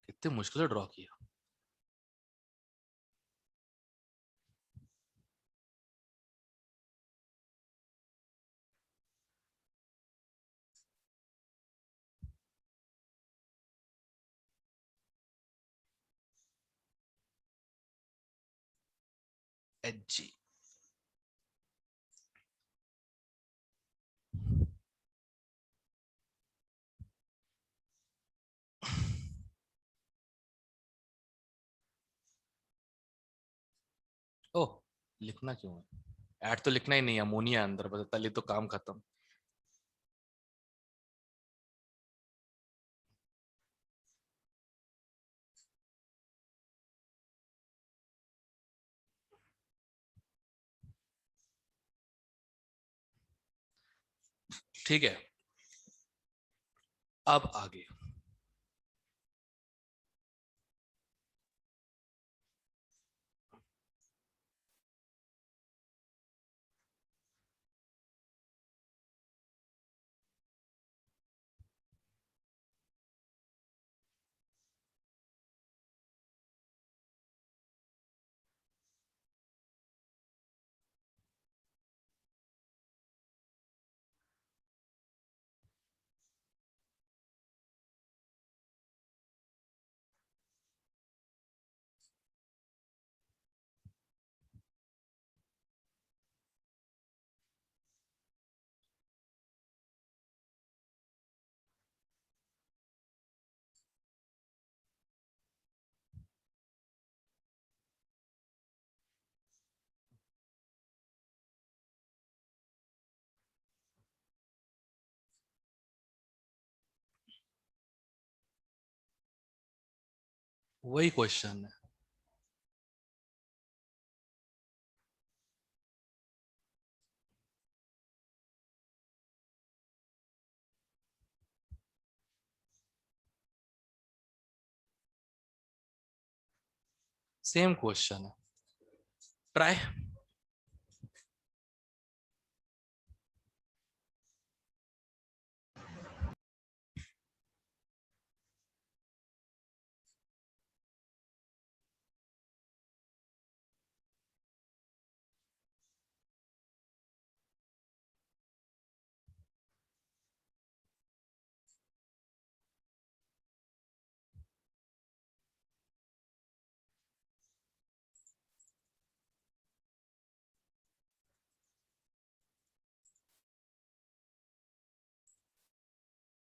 कितने मुश्किल से ड्रॉ किया। एजी ओह, लिखना क्यों है? ऐड तो लिखना ही नहीं, अमोनिया अंदर, बस तली तो काम खत्म। ठीक है, अब आगे वही क्वेश्चन है। सेम क्वेश्चन है, ट्राई।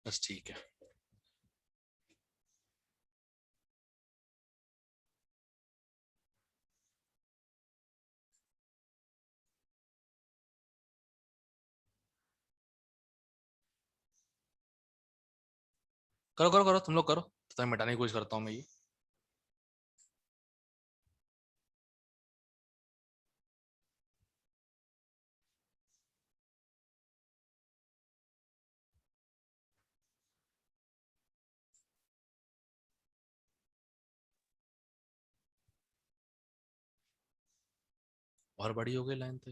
बस ठीक है। करो करो करो, तुम लोग करो, तो मिटाने की कोशिश करता हूँ मैं ये। और बड़ी हो गई लाइन तो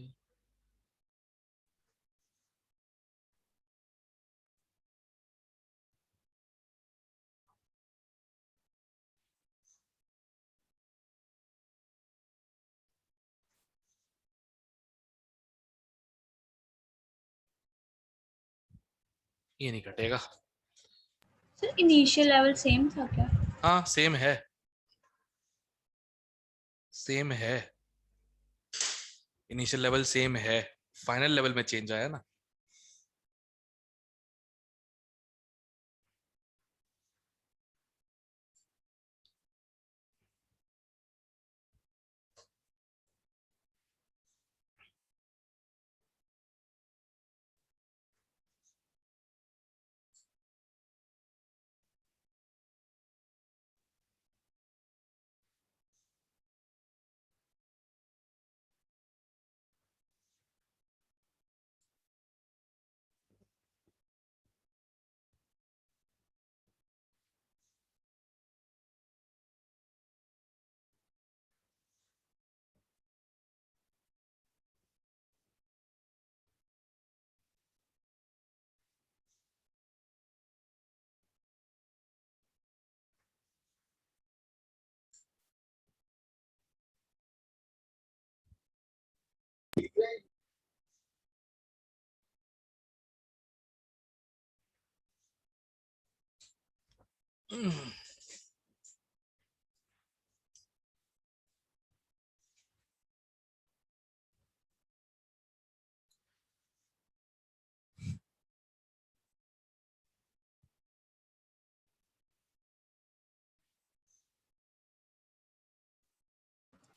ये नहीं कटेगा। सर इनिशियल लेवल सेम था क्या? हाँ सेम है, सेम है, इनिशियल लेवल सेम है, फाइनल लेवल में चेंज आया ना।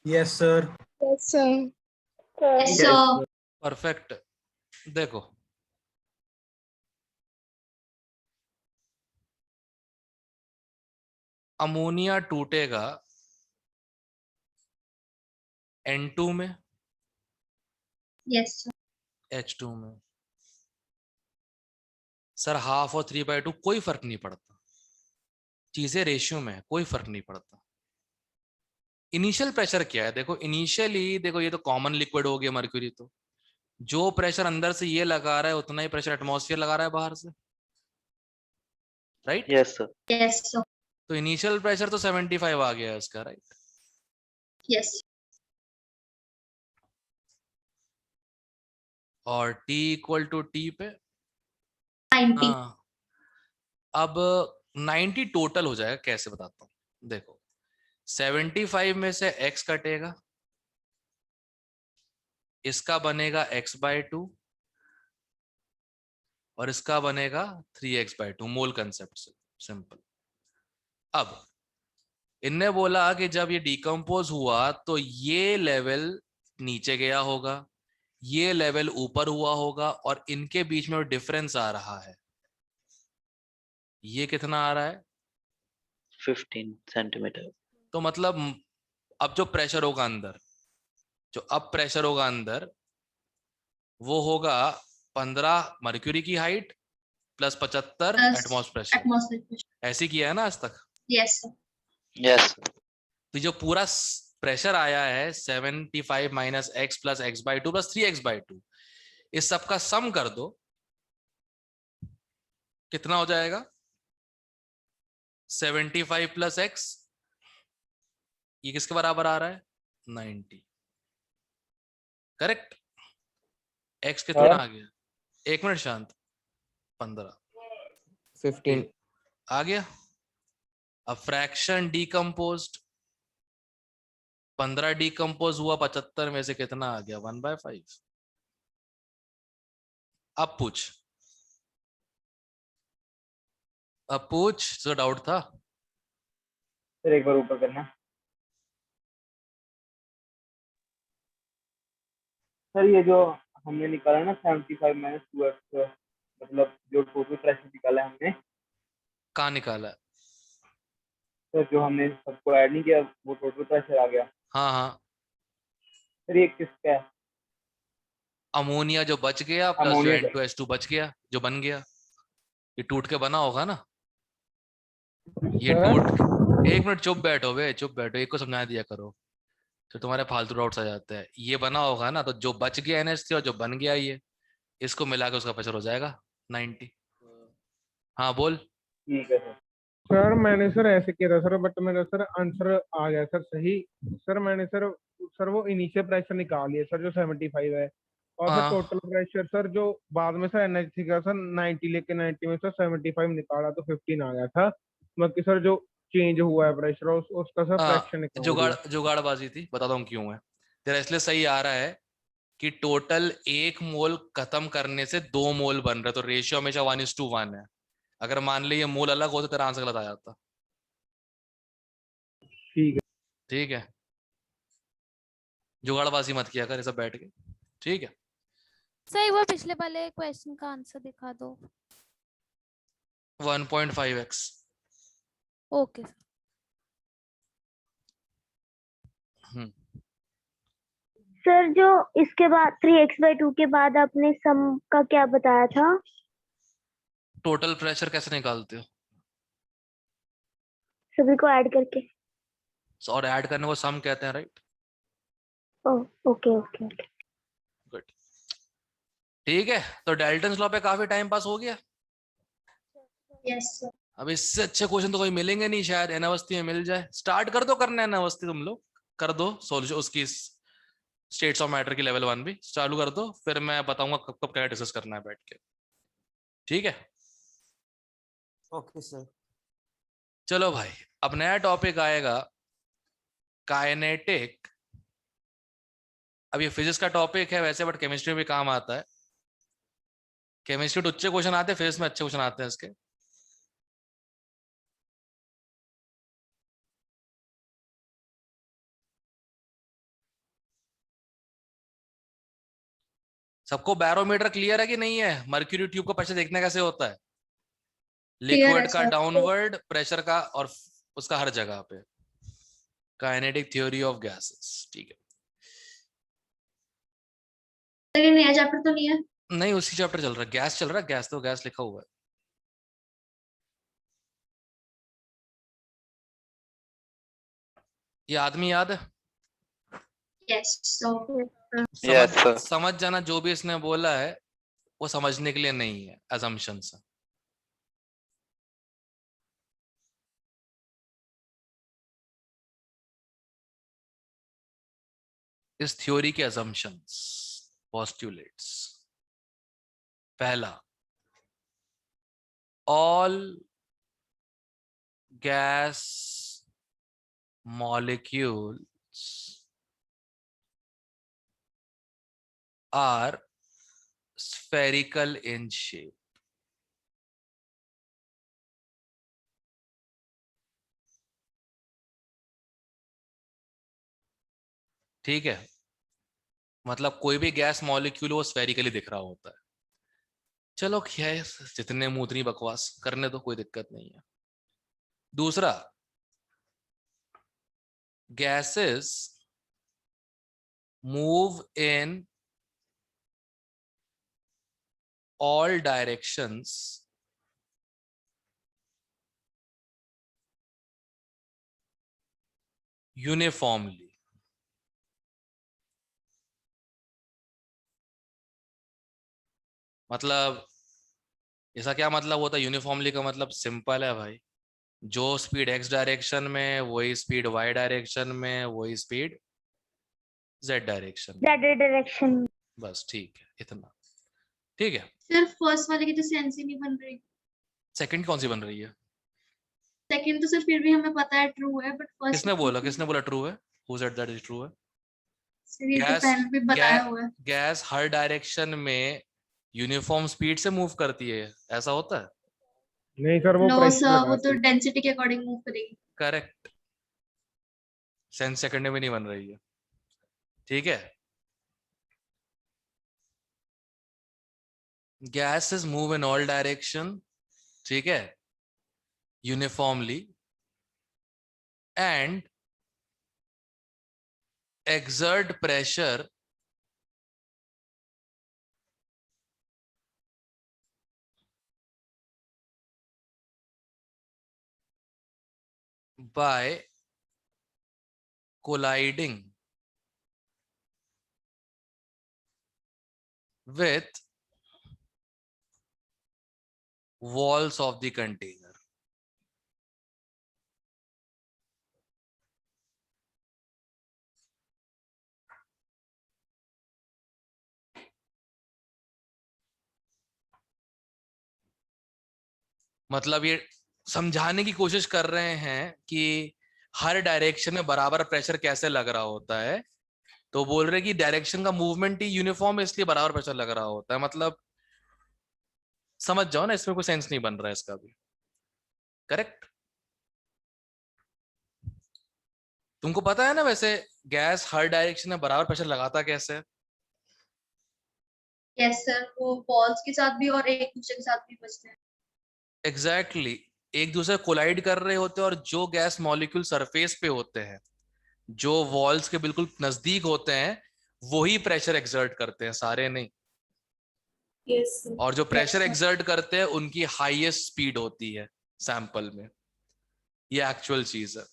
Yes sir. Yes, sir. Yes, sir. Perfect. देखो अमोनिया टूटेगा N2 में, Yes, sir. H2 में, सर हाफ और 3/2 कोई फर्क नहीं पड़ता, चीजें रेशियो में है, कोई फर्क नहीं पड़ता। इनिशियल प्रेशर क्या है, देखो इनिशियली देखो ये तो कॉमन लिक्विड हो गया मर्क्यूरी, तो जो प्रेशर अंदर से ये लगा रहा है उतना ही प्रेशर एटमॉस्फेयर लगा रहा है बाहर से, right? Yes sir. Yes sir. तो इनिशियल प्रेशर तो 75 आ गया है इसका, राइट? यस। और T इक्वल टू T पे 90। हाँ, अब 90 टोटल हो जाएगा, कैसे बताता हूँ, देखो 75 में से x कटेगा, इसका बनेगा x/2 और इसका बनेगा 3x/2, मोल कंसेप्ट से सिंपल। अब इनने बोला कि जब ये डिकम्पोज हुआ तो ये लेवल नीचे गया होगा, ये लेवल ऊपर हुआ होगा, और इनके बीच में डिफरेंस आ रहा है, ये कितना आ रहा है 15 सेंटीमीटर। तो मतलब अब जो प्रेशर होगा अंदर, जो अब प्रेशर होगा अंदर वो होगा 15 मर्क्यूरी की height plus 75 atmosphere pressure. Atmosphere. ऐसे किया है ना आज तक? Yes sir. यस। तो जो पूरा प्रेशर आया है 75 minus x plus x/2 plus 3x/2, इस सब का सम कर दो, कितना हो जाएगा 75 प्लस x, ये किसके बराबर आ रहा है 90, करेक्ट? x कितना आ गया, एक मिनट शांत, 15 आ गया। अब फ्रैक्शन डीकम्पोज्ड, 15 डीकम्पोज हुआ 75 में से कितना आ गया 1/5। अब पूछ जो डाउट था। फिर एक बार ऊपर करना सर। ये जो हमने निकाला ना 75 माइनस 2x, मतलब जो टोटल प्रेशर निकाला है हमने, कहाँ निकाला है? तो जो हमने सबको ऐड नहीं किया वो टोटल प्रेशर आ गया। हाँ हाँ, सर ये किसका है? अमोनिया जो बच गया प्लस जो अमोनिया N2H2 बच गया, जो बन गया, ये टूट के बना होगा ना, ये टूट, एक मिनट चुप बैठो बे, चुप बैठो, एक को समझा दिया करो, तो तुम्हारे फालतू डाउट्स आ जाते हैं। ये बना होगा ना, तो जो बच गया NH3 और जो बन गया ये, इसको मिला के उसका प्रेशर हो जाएगा 90। हाँ बोल। ठीक है सर। सर मैंने सर ऐसे किया था सर, बट मेरा सर आंसर आ गया सर सही। सर मैंने सर वो इनिशियल प्रेशर निकाल लिया सर जो 75 है, और सर हाँ। टोटल प्रेशर सर जो बाद में सर NH3 का सर 90 लेके 90 में सर 75 निकाला तो 15 आ गया था। बाकी सर जो चेंज हुआ है प्रेशर उसका सर फ्रैक्शन निकाल जुगाड़बाजी थी, बताता हूँ क्यों है तेरा, इसलिए सही आ रहा है कि टोटल 1 मोल खत्म करने से 2 मोल बन रहे, तो रेशियो हमेशा 1:1 है। अगर मान ले ये मोल अलग हो तो तेरा आंसर गलत आ जाता। ठीक है, जुगाड़बाजी मत किया कर, ये सब बैठ के, ठीक है? सही, वो पिछले वाले क्वेश्चन का आंसर दिखा दो। 1.5x। ओके। सर जो इसके बाद 3x/2 के बाद आपने सम का क्या बताया था? टोटल प्रेशर कैसे निकालते हो? सभी को ऐड करके। और ऐड करने को सम कहते हैं, right? Okay okay okay. Good, ठीक है। तो डाल्टन्स लॉ पे काफी टाइम पास हो गया। Yes sir. अब इससे अच्छे क्वेश्चन तो कोई मिलेंगे नहीं शायद, एन अवस्थी में मिल जाए। स्टार्ट कर दो करना एन अवस्थी, तुम लोग कर दो सोल्यूशन उसकी, स्टेट्स ऑफ मैटर की लेवल 1 भी चालू कर दो, फिर मैं बताऊंगा कब कब क्या डिस्कस करना है बैठ के, ठीक है? Okay sir. चलो भाई, अब नया टॉपिक आएगा काइनेटिक। अब ये फिजिक्स का टॉपिक है वैसे, बट केमिस्ट्री में भी काम आता है। केमिस्ट्री में अच्छे क्वेश्चन आते हैं, फिजिक्स में अच्छे क्वेश्चन आते हैं इसके। सबको बैरोमीटर क्लियर है कि नहीं है? मर्क्यूरी ट्यूब का प्रेशर देखने कैसे होता है, लिक्विड का डाउनवर्ड प्रेशर का, और उसका हर जगह पे। काइनेटिक थ्योरी ऑफ गैसेस, ठीक है? नया चैप्टर तो नहीं है? नहीं, उसी चैप्टर चल रहा है, गैस चल रहा है, गैस तो गैस लिखा हुआ है। ये आदमी याद है? Yes. So समझ जाना जो भी इसने बोला है वो समझने के लिए नहीं है, assumptions है। इस थ्योरी के assumptions, postulates। पहला, all gas molecules are spherical in shape। ठीक है, मतलब कोई भी गैस मॉलिक्यूल वो स्फेरिकली दिख रहा होता है। चलो क्या है, जितने मुंह उतनी बकवास करने तो कोई दिक्कत नहीं है। दूसरा, gases move in all directions uniformly. मतलब इसका क्या मतलब होता है यूनिफॉर्मली का? मतलब सिंपल है भाई, जो स्पीड एक्स डायरेक्शन में वही स्पीड वाई डायरेक्शन में, वही स्पीड जेड डायरेक्शन में। बस ठीक है, इतना ठीक है। सिर्फ फर्स्ट वाले की तो सेंस ही नहीं बन रही। सेकंड कौन सी बन रही है? सेकंड तो सिर्फ फिर भी हमें पता है ट्रू है, बट फर्स्ट किसने बोला ट्रू है? Who said that is true है? ये तो पहले भी बताया हुआ है। गैस हर डायरेक्शन में यूनिफॉर्म स्पीड से मूव करती है, ऐसा होता है? नहीं सर, वो नो प्रेशर सर, वो लगाती तो है। डेंसिटी के अकॉर्डिंग मूव करेगी। करेक्ट, सेंस सेकंड में नहीं बन रही है। ठीक है, gases move in all direction, ठीक है, uniformly and exert pressure by colliding with walls of the container। मतलब ये समझाने की कोशिश कर रहे हैं कि हर डायरेक्शन में बराबर प्रेशर कैसे लग रहा होता है। तो बोल रहे कि डायरेक्शन का मूवमेंट ही यूनिफॉर्म है, इसलिए बराबर प्रेशर लग रहा होता है। मतलब समझ जाओ ना, इसमें कोई सेंस नहीं बन रहा है इसका भी। करेक्ट? तुमको पता है ना वैसे गैस हर डायरेक्शन में बराबर प्रेशर लगाता कैसे है? यस सर, वो बॉल्स के साथ भी और एक दूसरे के साथ भी बचते हैं। एग्जैक्टली, एक दूसरे कोलाइड कर रहे होते हैं, और जो गैस मॉलिक्यूल सरफेस पे होते हैं, जो वॉल्स के बिल्कुल नजदीक होते हैं, वही प्रेशर एक्सर्ट करते हैं, सारे नहीं। Yes. और जो प्रेशर एक्सर्ट करते हैं उनकी हाईएस्ट स्पीड होती है सैंपल में। ये एक्चुअल चीज है।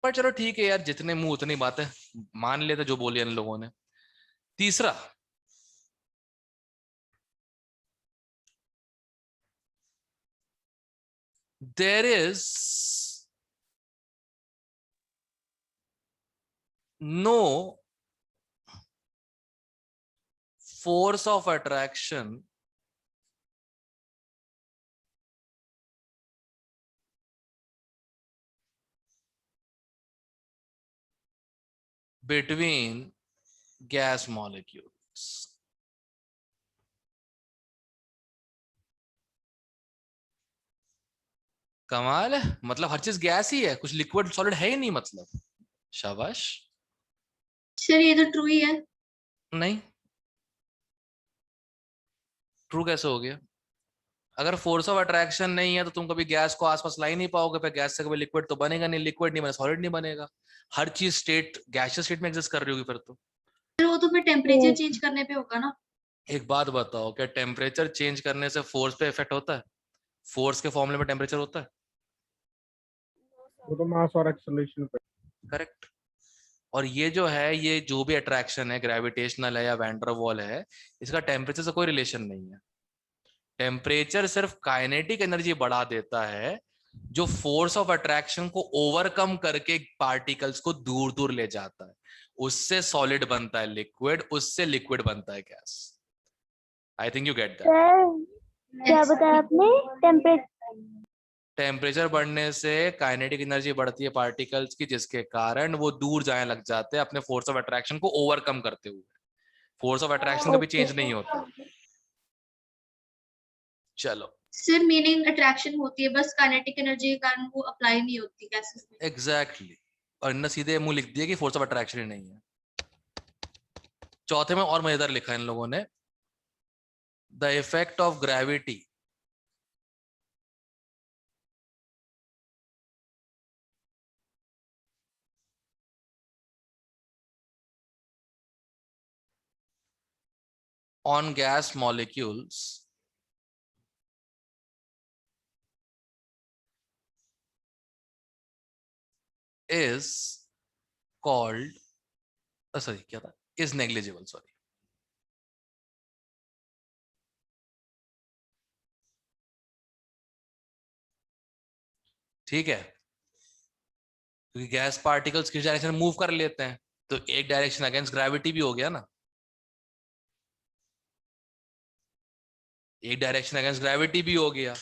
पर चलो ठीक है यार, जितने मुंह उतनी बातें, मान लेते जो बोली इन लोगों ने। तीसरा, there is no force of attraction between gas molecules। कमाल है, मतलब हर चीज गैस ही है, कुछ लिक्विड सॉलिड है ही नहीं। मतलब शाबाश। सर ये तो ट्रू ही है। नहीं, ट्रू कैसे हो गया? अगर फोर्स ऑफ अट्रैक्शन नहीं है तो तुम कभी गैस को आसपास ला ही नहीं पाओगे, फिर गैस से कभी लिक्विड तो बनेगा नहीं, लिक्विड नहीं बने सॉलिड नहीं बनेगा। हर चीज स्टेट गैसियस स्टेट में एग्जिस्ट कर रही होगी फिर तो। फिर वो तो फिर टेम्परेचर चेंज करने पे होगा ना। एक बात बताओ, क्या टेम्परेचर चेंज करने से फोर्स पे इफेक्ट होता है? फोर्स के फॉर्मूले में टेम्परेचर होता है? वो तो मास और एक्सेलरेशन पे। करेक्ट। और ये जो है, ये जो भी अट्रैक्शन है, ग्रेविटेशनल है या वैन डर वाल है, इसका टेम्परेचर से कोई रिलेशन नहीं है। टेम्परेचर सिर्फ काइनेटिक एनर्जी बढ़ा देता है, जो फोर्स ऑफ अट्रैक्शन को ओवरकम करके पार्टिकल्स को दूर दूर ले जाता है। उससे सॉलिड बनता है लिक्विड, उससे लिक्विड बनता है gas. I think you get that. क्या बताया आपने? टेम्परेचर बढ़ने से काइनेटिक एनर्जी बढ़ती है पार्टिकल्स की, जिसके कारण वो दूर जाने लग जाते हैं अपने फोर्स ऑफ अट्रैक्शन को ओवरकम करते हुए। फोर्स ऑफ अट्रैक्शन कभी चेंज नहीं होता। चलो, सिर्फ मीनिंग अट्रैक्शन होती है, बस काइनेटिक एनर्जी के कारण वो अप्लाई नहीं होती गैसेस में। एग्जैक्टली। और इन्होंने सीधे मुंह लिख दिया कि फोर्स ऑफ अट्रैक्शन ही नहीं है। चौथे में और मजेदार लिखा है इन लोगों ने, the effect of gravity on gas molecules is called sorry क्या था, is negligible, sorry। ठीक है, क्योंकि गैस पार्टिकल्स किस डायरेक्शन में मूव कर लेते हैं, तो एक डायरेक्शन अगेंस्ट ग्रेविटी भी हो गया ना, एक डायरेक्शन अगेंस्ट ग्रेविटी भी हो गया।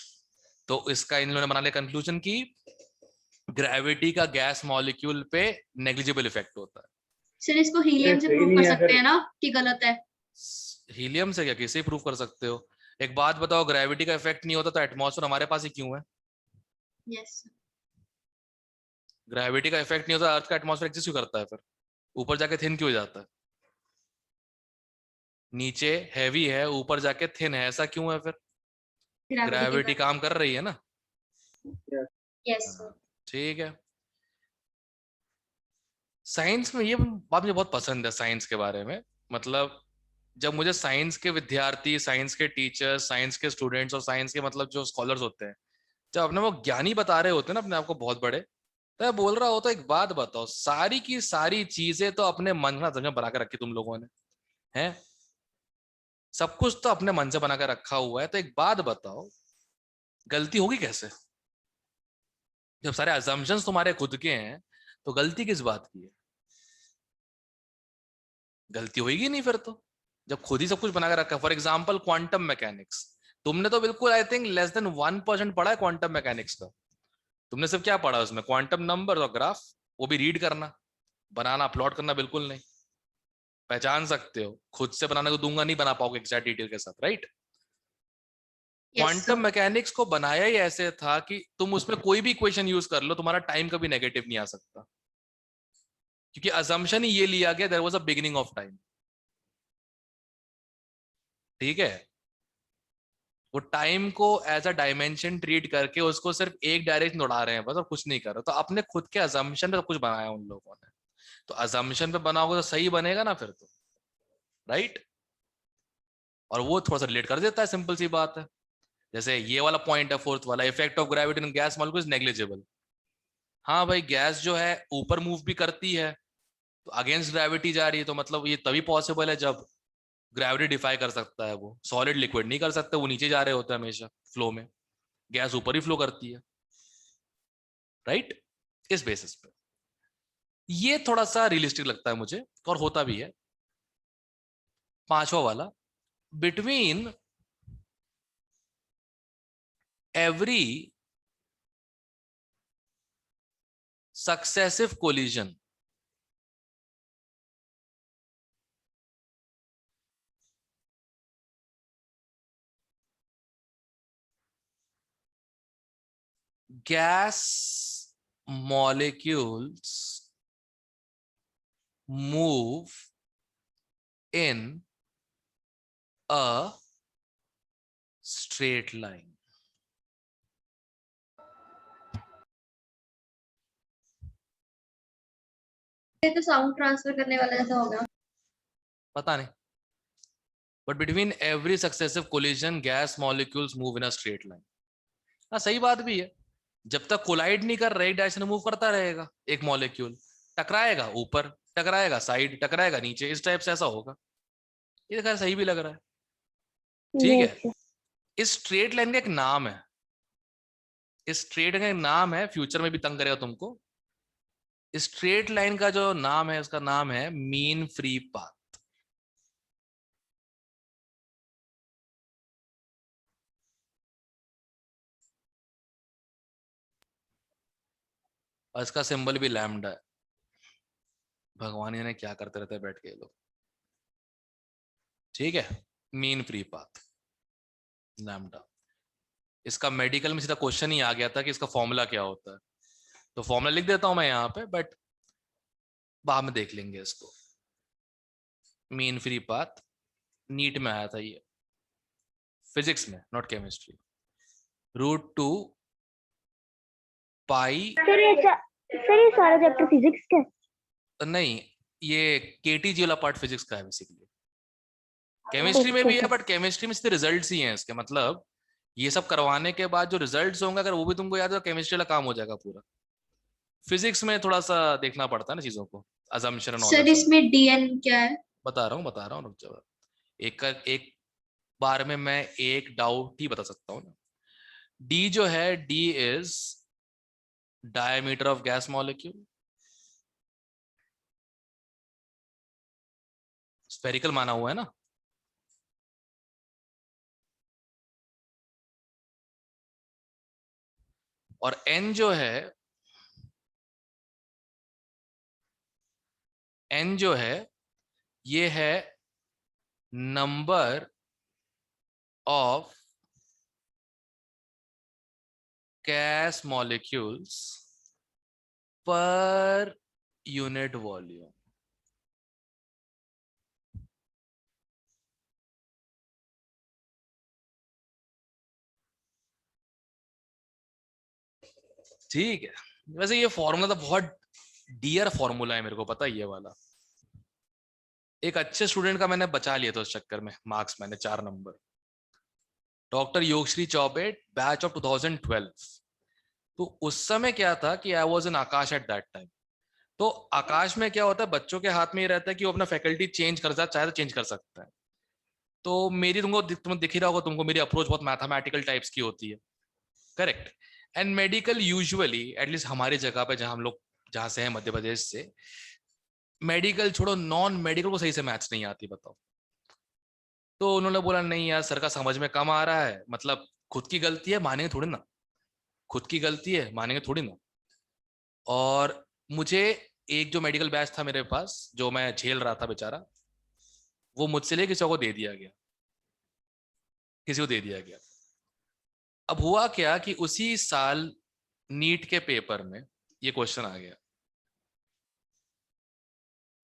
तो इसका इन लोगों ने बना लिया कंक्लूजन की ग्रेविटी का गैस मॉलिक्यूल पे नेग्लिजिबल इफेक्ट होता है। सर इसको हीलियम से प्रूव कर सकते हैं ना कि गलत है? हीलियम से क्या, किसे प्रूव कर सकते हो? एक बात बताओ, ग्रेविटी का इफेक्ट नहीं होता तो एटमॉस्फेयर हमारे पास ही क्यों है? यस। ग्रेविटी का इफेक्ट नहीं होता, अर्थ का एटमॉस्फेयर एग्जिस्ट क्यों करता है? फिर ऊपर जाके थिन क्यों हो जाता है? नीचे हैवी है, ऊपर जाके थिन है, ऐसा क्यों है? फिर ग्रेविटी काम कर रही है ना। यस। ठीक है। साइंस में ये बात मुझे बहुत पसंद है साइंस के बारे में। मतलब जब मुझे साइंस के विद्यार्थी, साइंस के टीचर्स, साइंस के स्टूडेंट्स और साइंस के मतलब जो स्कॉलर्स होते हैं, जब अपने वो ज्ञानी बता रहे होते हैं ना अपने आप को बहुत बड़े, तो मैं बोल रहा होता एक बात बताओ, सारी की सारी चीजें तो अपने मन ना समझ बना के रखी तुम लोगों ने, हैं? सब कुछ तो अपने मन से बना के रखा हुआ है। तो एक बात बताओ, गलती होगी कैसे? जब सारे अजम्पशंस तुम्हारे खुद के हैं तो गलती किस बात की है? गलती होगी नहीं फिर तो, जब खुद ही सब कुछ बना के रखा है। फॉर एग्जाम्पल क्वांटम मैकेनिक्स, तुमने तो बिल्कुल आई थिंक लेस देन 1% पढ़ा है क्वांटम मैकेनिक्स का। तुमने सिर्फ क्या पढ़ा उसमें? क्वांटम नंबर और ग्राफ, वो भी रीड करना, बनाना प्लॉट करना बिल्कुल नहीं। पहचान सकते हो, खुद से बनाने को दूंगा नहीं बना पाओगे एग्जैक्ट डिटेल के साथ, राइट? क्वांटम मैकेनिक्स को बनाया ही ऐसे था कि तुम उसमें कोई भी इक्वेशन यूज कर लो, तुम्हारा टाइम कभी नेगेटिव नहीं आ सकता, क्योंकि असम्पशन ही ये लिया गया there was a beginning of time. ठीक है, वो टाइम को एज अ डायमेंशन ट्रीट करके उसको सिर्फ एक डायरेक्शन उड़ा रहे हैं बस, और कुछ नहीं कर रहे। तो अपने खुद के असम्पशन पे सब कुछ बनाया उन लोगों ने। तो असम्पशन पे बनाओगे तो सही बनेगा ना फिर तो, राइट? और वो थोड़ा सा रिलेट कर देता है, सिंपल सी बात है। जैसे ये वाला पॉइंट है, फोर्थ वाला, effect of gravity in gas molecule is negligible. हाँ भाई, गैस जो है ऊपर मूव भी करती है, तो अगेंस्ट ग्रेविटी जा रही है, तो मतलब ये तभी पॉसिबल है जब ग्रेविटी डिफाई कर सकता है। वो सॉलिड लिक्विड नहीं कर सकते, वो नीचे जा रहे होते हैं हमेशा फ्लो में, गैस ऊपर ही फ्लो करती है, राइट? इस बेसिस पे ये थोड़ा सा रियलिस्टिक लगता है मुझे, और होता भी है। पांचवा वाला, between every successive collision gas molecules move in a straight line। ये तो साउंड ट्रांसफर करने वाला जैसा होगा, पता नहीं, but between every successive collision gas molecules move in a straight line. हाँ, सही बात भी है। जब तक कोलाइड नहीं कर रहे, एक डायरेक्शन में मूव करता रहेगा एक मॉलिक्यूल, टकराएगा ऊपर, टकराएगा साइड, टकराएगा नीचे, इस टाइप से ऐसा होगा। ये खैर सही भी लग रहा है, ठीक है। इस स्ट्रेट लाइन का एक नाम है, इस स्ट्रेट का एक नाम है, फ्यूचर में भी तंग करेगा तुमको। स्ट्रेट लाइन का जो नाम है, उसका नाम है मीन फ्री पाथ। और इसका सिंबल भी लैम्डा है। भगवान ने क्या करते रहते हैं बैठ के ये लोग, ठीक है। Mean free path lambda. इसका मेडिकल में सीधा क्वेश्चन ही आ गया था कि इसका फॉर्मूला क्या होता है, तो फॉर्मूला लिख देता हूं मैं यहाँ पे, बट बाद में देख लेंगे इसको। मीन फ्री पाथ नीट में आया था ये, फिजिक्स में, नॉट केमिस्ट्री। √2 पाई। सर ये सारा चैप्टर फिजिक्स का नहीं, ये केटीजी वाला पार्ट फिजिक्स का है बेसिकली। केमिस्ट्री में भी है, बट केमिस्ट्री में सीधे रिजल्ट्स ही हैं इसके, मतलब ये सब करवाने के बाद जो रिजल्ट्स होंगे अगर वो भी तुमको याद है तो केमिस्ट्री वाला काम हो जाएगा पूरा। फिजिक्स में थोड़ा सा देखना पड़ता है ना चीजों को, अजम्पशन एंड ऑल। सर इसमें डीएन क्या है? बता रहा हूँ रुक जाओ। एक बार में मैं एक डाउट ही बता सकता हूँ ना। डी जो है, D is diameter of gas molecule, spherical माना हुआ है ना। और एन जो है ये है number of gas molecules per unit volume. ठीक है, वैसे ये फॉर्मूला तो बहुत डियर फॉर्मूला है, मेरे को पता है ये वाला। एक अच्छे स्टूडेंट का मैंने बचा लिया था उस चक्कर में, मार्क्स मैंने 4 number. Doctor Yogshri Choubey, batch of 2012। तो उस समय क्या था कि I was in Aakash at that time. तो आकाश में क्या होता है, बच्चों के हाथ में ये रहता है कि वो अपना फैकल्टी चेंज कर सकता, चाहे तो चेंज कर सकता है। तो मेरी तुम्हें दिख ही रहा होगा तुमको, मेरी अप्रोच बहुत मैथमेटिकल टाइप्स की होती है, correct. And medical usually, at least हमारी जगह पे जहाँ से है मध्य प्रदेश से, मेडिकल छोड़ो नॉन मेडिकल को सही से मैथ्स नहीं आती, बताओ। तो उन्होंने बोला नहीं यार सर का समझ में कम आ रहा है, मतलब खुद की गलती है मानेंगे थोड़ी ना, खुद की गलती है मानेंगे थोड़ी ना। और मुझे एक जो मेडिकल बैच था मेरे पास, जो मैं झेल रहा था बेचारा, वो मुझसे ले किसी को दे दिया गया, किसी को दे दिया गया। अब हुआ क्या कि उसी साल नीट के पेपर में ये क्वेश्चन आ गया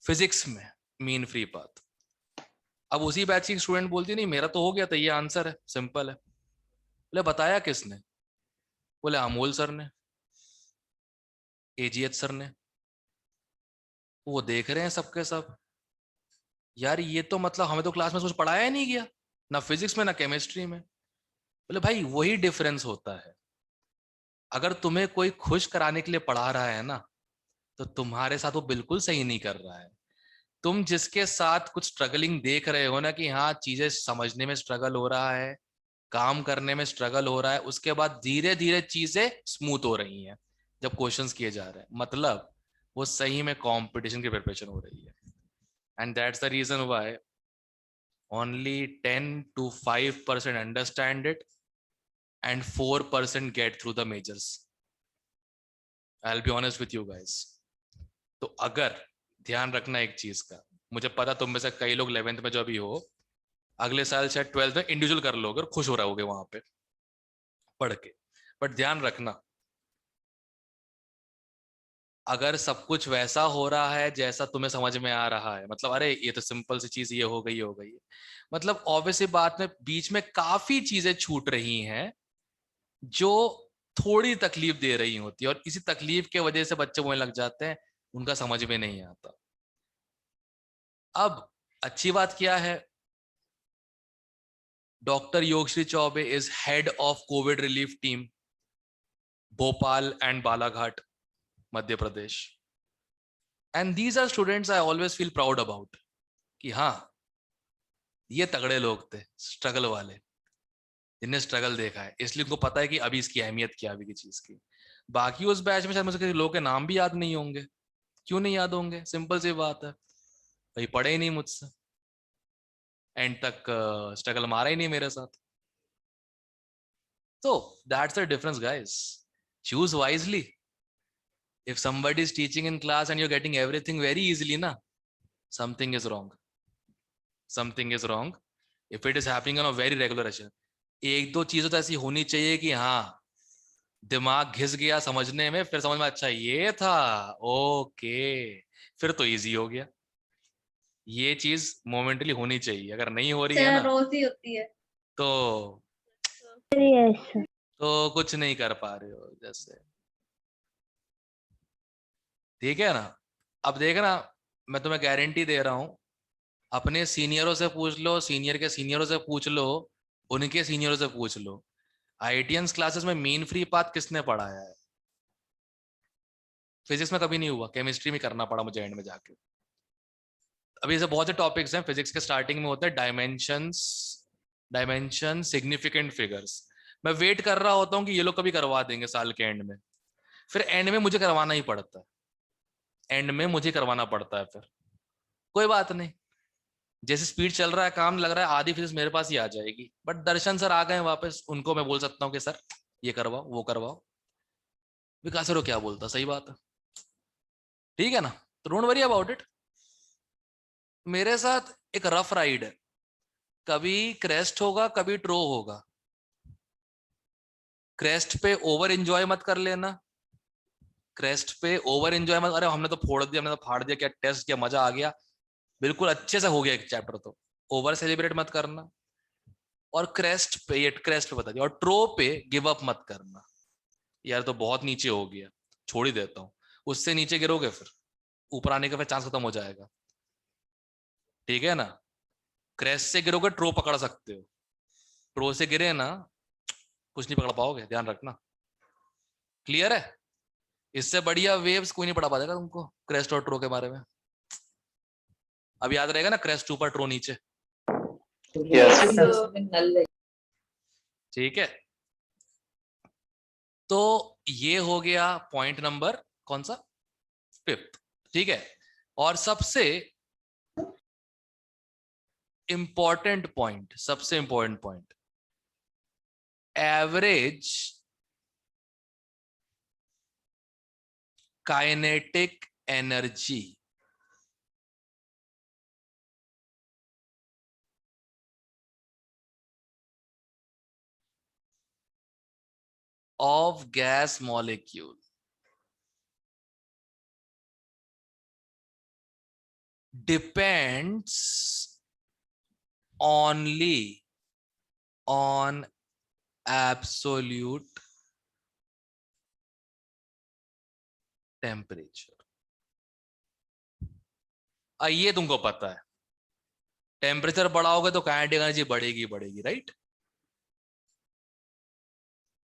फिजिक्स में, मीन फ्री पाथ। अब उसी बैच की स्टूडेंट बोलती नहीं मेरा तो हो गया था, ये आंसर है, सिंपल है। बोले बताया किसने? बोले अमोल सर ने, एजीएच सर ने। वो देख रहे हैं सबके सब, यार ये तो मतलब हमें तो क्लास में कुछ पढ़ाया ही नहीं गया, ना फिजिक्स में ना केमिस्ट्री में। बोले भाई वही डिफरेंस होता है, अगर तुम्हें कोई खुश कराने के लिए पढ़ा रहा है ना, तो तुम्हारे साथ वो बिल्कुल सही नहीं कर रहा है। तुम जिसके साथ कुछ स्ट्रगलिंग देख रहे हो ना, कि हाँ चीजें समझने में स्ट्रगल हो रहा है, काम करने में स्ट्रगल हो रहा है, उसके बाद धीरे धीरे चीजें स्मूथ हो रही हैं जब क्वेश्चंस किए जा रहे हैं, मतलब वो सही में कंपटीशन की प्रिपरेशन हो रही है। And that's the reason why only 10 to 5% understand it and 4% get through the majors. I'll be honest with you guys. तो अगर ध्यान रखना एक चीज का, मुझे पता तुम में से कई लोग 11th में जो अभी हो, अगले साल शायद 12th में इंडिविजुअल कर लोगे और खुश हो रहोगे वहां पे पढ़ के, बट ध्यान रखना अगर सब कुछ वैसा हो रहा है जैसा तुम्हें समझ में आ रहा है, मतलब अरे ये तो सिंपल सी चीज ये हो गई, मतलब ऑब्वियसली बात में बीच में काफी चीजें छूट रही हैं जो थोड़ी तकलीफ दे रही होती है, और इसी तकलीफ के वजह से बच्चे बोलने लग जाते हैं, उनका समझ में नहीं आता। अब अच्छी बात क्या है, doctor Yogshri Choubey is head of COVID relief team, Bhopal and Balaghat, Madhya Pradesh. And these are students I always feel proud about कि हाँ ये तगड़े लोग थे, स्ट्रगल वाले, जिन्हें स्ट्रगल देखा है, इसलिए उनको पता है कि अभी इसकी अहमियत क्या है अभी की चीज की। बाकी उस बैच में शायद मुझे किसी लोगों के नाम भी याद नहीं होंगे। क्यों नहीं याद होंगे? सिंपल सी बात है, भाई पढ़े ही नहीं मुझसे, एंड तक स्ट्रगल मारा ही नहीं मेरे साथ। तो that's the difference guys, choose wisely. If somebody is teaching in class and you're getting everything very easily, na, something is wrong. Something is wrong. If it is happening on a very regular basis, एक दो चीजें तो ऐसी होनी चाहिए कि हाँ दिमाग घिस गया समझने में, फिर समझ में अच्छा ये था, ओके, फिर तो इजी हो गया। ये चीज मोमेंटली होनी चाहिए। अगर नहीं हो रही है ना रोज ही होती है। तो यस तो कुछ नहीं कर पा रहे हो जैसे, ठीक है ना। अब देखना, मैं तुम्हें गारंटी दे रहा हूं, अपने सीनियरों से पूछ लो, सीनियर के सीनियरों से पूछ लो, उनके सीनियरों से पूछ लो, आईटीएंस क्लासेस में मीन फ्री पाथ किसने पढ़ाया है? फिजिक्स में कभी नहीं हुआ, केमिस्ट्री में करना पड़ा मुझे एंड में जाके। अभी ऐसे बहुत से टॉपिक्स हैं फिजिक्स के, स्टार्टिंग में होते हैं डायमेंशन, सिग्निफिकेंट फिगर्स। मैं वेट कर रहा होता हूँ कि ये लोग कभी करवा देंगे साल के एंड में, फिर एंड में मुझे करवाना ही पड़ता है, एंड में मुझे करवाना पड़ता है। फिर कोई बात नहीं, जैसे स्पीड चल रहा है, काम लग रहा है, आधी फिजिक्स मेरे पास ही आ जाएगी। बट दर्शन सर आ गए वापस, उनको मैं बोल सकता हूँ कि सर ये करवाओ वो करवाओ। विकास सर क्या बोलता, सही बात है, ठीक है ना। तो डोंट वरी अबाउट इट। मेरे साथ एक रफ राइड है, कभी क्रेस्ट होगा कभी ट्रो होगा। क्रेस्ट पे ओवर एंजॉय मत कर लेना, क्रेस्ट पे ओवर एंजॉय मत, अरे हमने तो फोड़ दिया, हमने तो फाड़ दिया, क्या टेस्ट किया, मजा आ गया, बिल्कुल अच्छे से हो गया एक चैप्टर, तो ओवर सेलिब्रेट मत करना। और क्रेस्ट पे बता दिया, और ट्रो पे गिव अप मत करना, यार तो बहुत नीचे हो गया, छोड़ ही देता हूँ। उससे नीचे गिरोगे फिर ऊपर आने का फिर चांस खत्म हो जाएगा, ठीक है ना। क्रेस्ट से गिरोगे ट्रो पकड़ सकते हो, ट्रो से गिरे ना कुछ नहीं पकड़ पाओगे, ध्यान रखना। क्लियर है? इससे बढ़िया वेव्स कोई नहीं पढ़ा पाएगा तुमको क्रेस्ट और ट्रो के बारे में। अब याद रहेगा ना, क्रेस्ट ऊपर ट्रो नीचे, ठीक है। तो ये हो गया पॉइंट नंबर कौन सा, 5th, ठीक है। और सबसे important point, average kinetic energy of gas molecule depends only on absolute temperature। ये तुमको पता है, टेम्परेचर बढ़ाओगे तो काइनेटिक एनर्जी बढ़ेगी, राइट?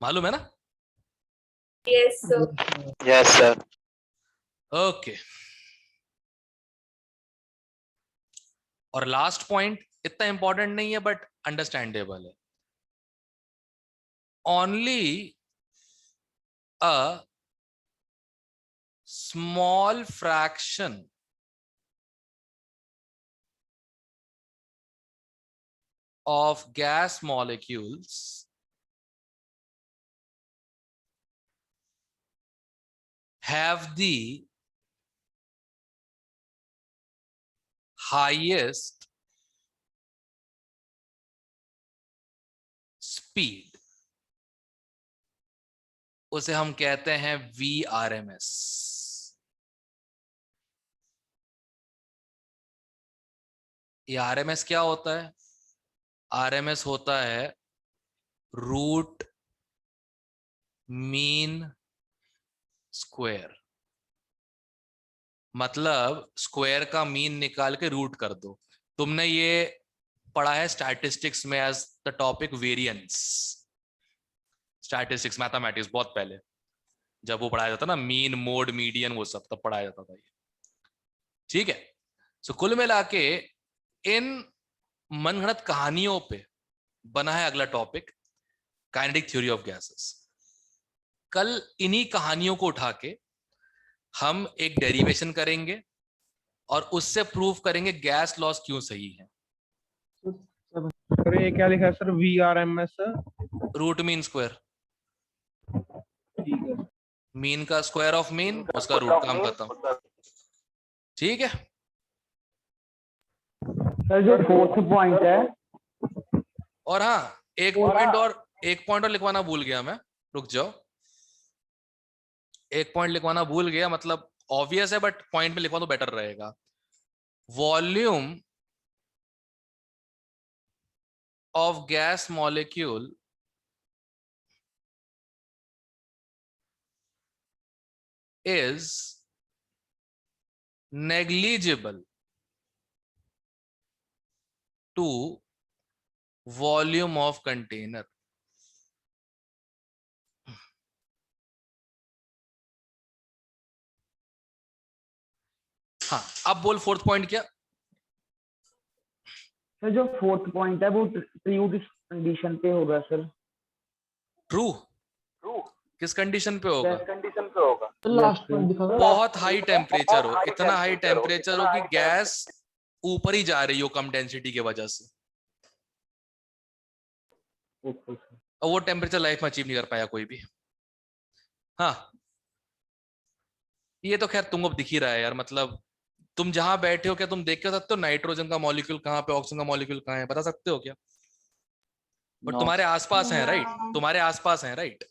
मालूम है ना? Yes sir. Yes sir. Okay. और लास्ट पॉइंट इतना इंपॉर्टेंट नहीं है बट अंडरस्टैंडेबल है, only a small fraction of gas molecules have the highest speed, उसे हम कहते हैं VRMS। ये RMS क्या होता है? RMS होता है रूट मीन स्क्वायर, मतलब स्क्वायर का मीन निकाल के रूट कर दो। तुमने ये पढ़ा है स्टैटिस्टिक्स में as the topic variance, statistics mathematics बहुत पहले जब वो पढ़ाया जाता ना, मीन मोड मीडियन वो सब तब पढ़ाया जाता था ये। ठीक है। सो कुल मिला के इन मनगढ़ंत कहानियों पे बना है अगला topic, kinetic theory of gases. कल इन्हीं कहानियों को उठा के हम एक डेरिवेशन करेंगे और उससे प्रूव करेंगे गैस लॉस क्यों सही है। सर ये क्या लिखा है sir? VRMS root mean square, ठीक है। मीन का स्क्वायर ऑफ मीन, उसका रूट, काम खत्म। ठीक है। सर जो फोर्थ पॉइंट है, और हाँ, एक पॉइंट और लिखवाना भूल गया मैं, रुक जाओ। एक पॉइंट लिखवाना भूल गया, मतलब ऑब्वियस है बट पॉइंट में लिखवा तो बेटर रहेगा। Volume of gas molecule is negligible to volume of container। हाँ, अब बोल फोर्थ पॉइंट क्या? सर जो फोर्थ पॉइंट है वो ट्रू कंडीशन पे होगा सर। ट्रू किस कंडीशन पे होगा? कंडीशन पे होगा। तो लास्ट पॉइंट दिखाओ। बहुत हाई टेम्परेचर हो, इतना हाई टेम्परेचर हो कि गैस ऊपर ही जा रही हो कम डेंसिटी की वजह से, और वो टेम्परेचर लाइफ में अचीव नहीं कर पाया कोई भी। हाँ, ये तो खैर तुमको दिख ही रहा है यार, मतलब तुम जहां बैठे हो क्या तुम देख के सकते हो नाइट्रोजन का मॉलिक्यूल कहाँ पे, ऑक्सीजन का मॉलिक्यूल कहाँ है, बता सकते हो क्या? बट तुम्हारे आसपास है, राइट? तुम्हारे आसपास है, राइट?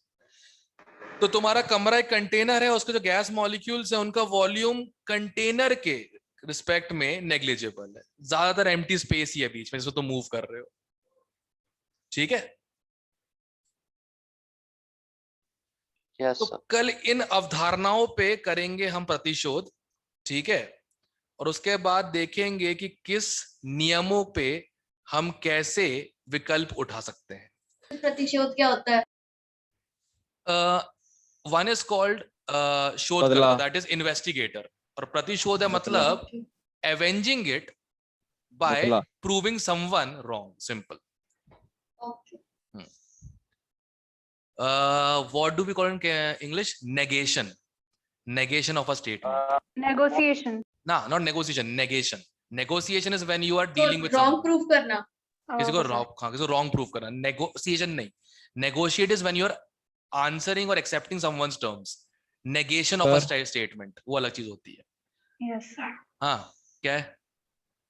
तो तुम्हारा कमरा एक कंटेनर है, उसके जो गैस मॉलिक्यूल्स है उनका वॉल्यूम कंटेनर के रिस्पेक्ट में नेग्लिजिबल है, ज्यादातर एम्प्टी स्पेस ही है बीच में जिसको तुम मूव कर रहे हो। ठीक है। तो कल इन अवधारणाओं पे करेंगे हम प्रतिशोध, ठीक है, और उसके बाद देखेंगे कि किस नियमों पे हम कैसे विकल्प उठा सकते हैं। प्रतिशोध क्या होता है? वन इज कॉल्ड शोधकर्ता, दैट इज इन्वेस्टिगेटर, और प्रतिशोध है मतलब avenging it by proving someone wrong, simple. What do we call in English? Negation of a statement. Negotiation. Nah, not negotiation, negation. Negotiation is when you are dealing with wrong someone. proof करना। किसी को wrong proof करना। Negotiation नहीं, negotiate is when you are answering or accepting someone's terms. Negation of a statement वो अलग चीज होती है। Yes sir. हाँ, क्या है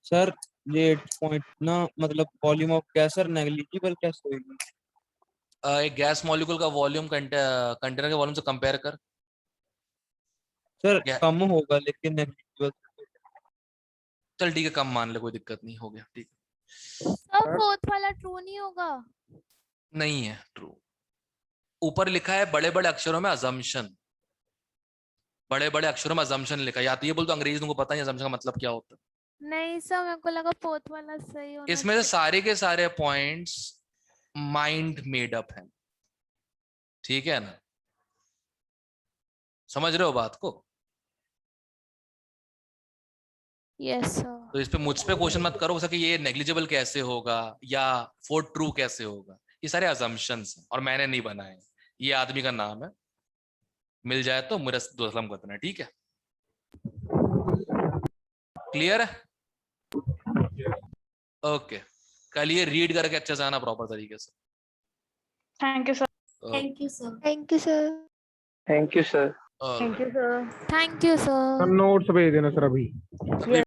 सर? ये पॉइंट ना, मतलब volume of gas sir negligible कैसे होगी? एक गैस मॉलिक्यूल का वॉल्यूम कंटेनर के वॉल्यूम से कंपेयर कर। सर कम होगा लेकिन नेग्लिजिबल। चल ठीक है, कम मान ले, कोई दिक्कत नहीं, हो गया, ठीक है। सर फोर्थ वाला ट्रू नहीं होगा? नहीं है ट्रू। ऊपर लिखा है बड़े बड़े अक्षरों में अजम्पशन, बड़े बड़े अक्षरों में अजम्पशन लिखा है। या तो ये बोल तो अंग्रेजी तुमको पता है अजम्पशन का मतलब क्या होता है? नहीं सर, मेरे को लगा फोर्थ वाला सही होना इसमें से सारे के सारे पॉइंट्स माइंड मेड अप है, ठीक है ना? समझ रहे हो बात को? Yes sir. तो इस पे मुझ पे क्वेश्चन मत करो कि ये नेग्लिजिबल कैसे होगा या फोर ट्रू कैसे होगा। ये सारे अजम्पशंस हैं और मैंने नहीं बनाए, ये आदमी का नाम है। मिल जाए तो मेरा दोस्तलम करना, ठीक है? क्लियर है? ओके, कल ये रीड करके अच्छे से आना प्रॉपर तरीके से। Thank you sir. Thank you sir. Thank you sir. Thank you sir. Thank you sir. Thank you sir. Notes भेज देना सर अभी।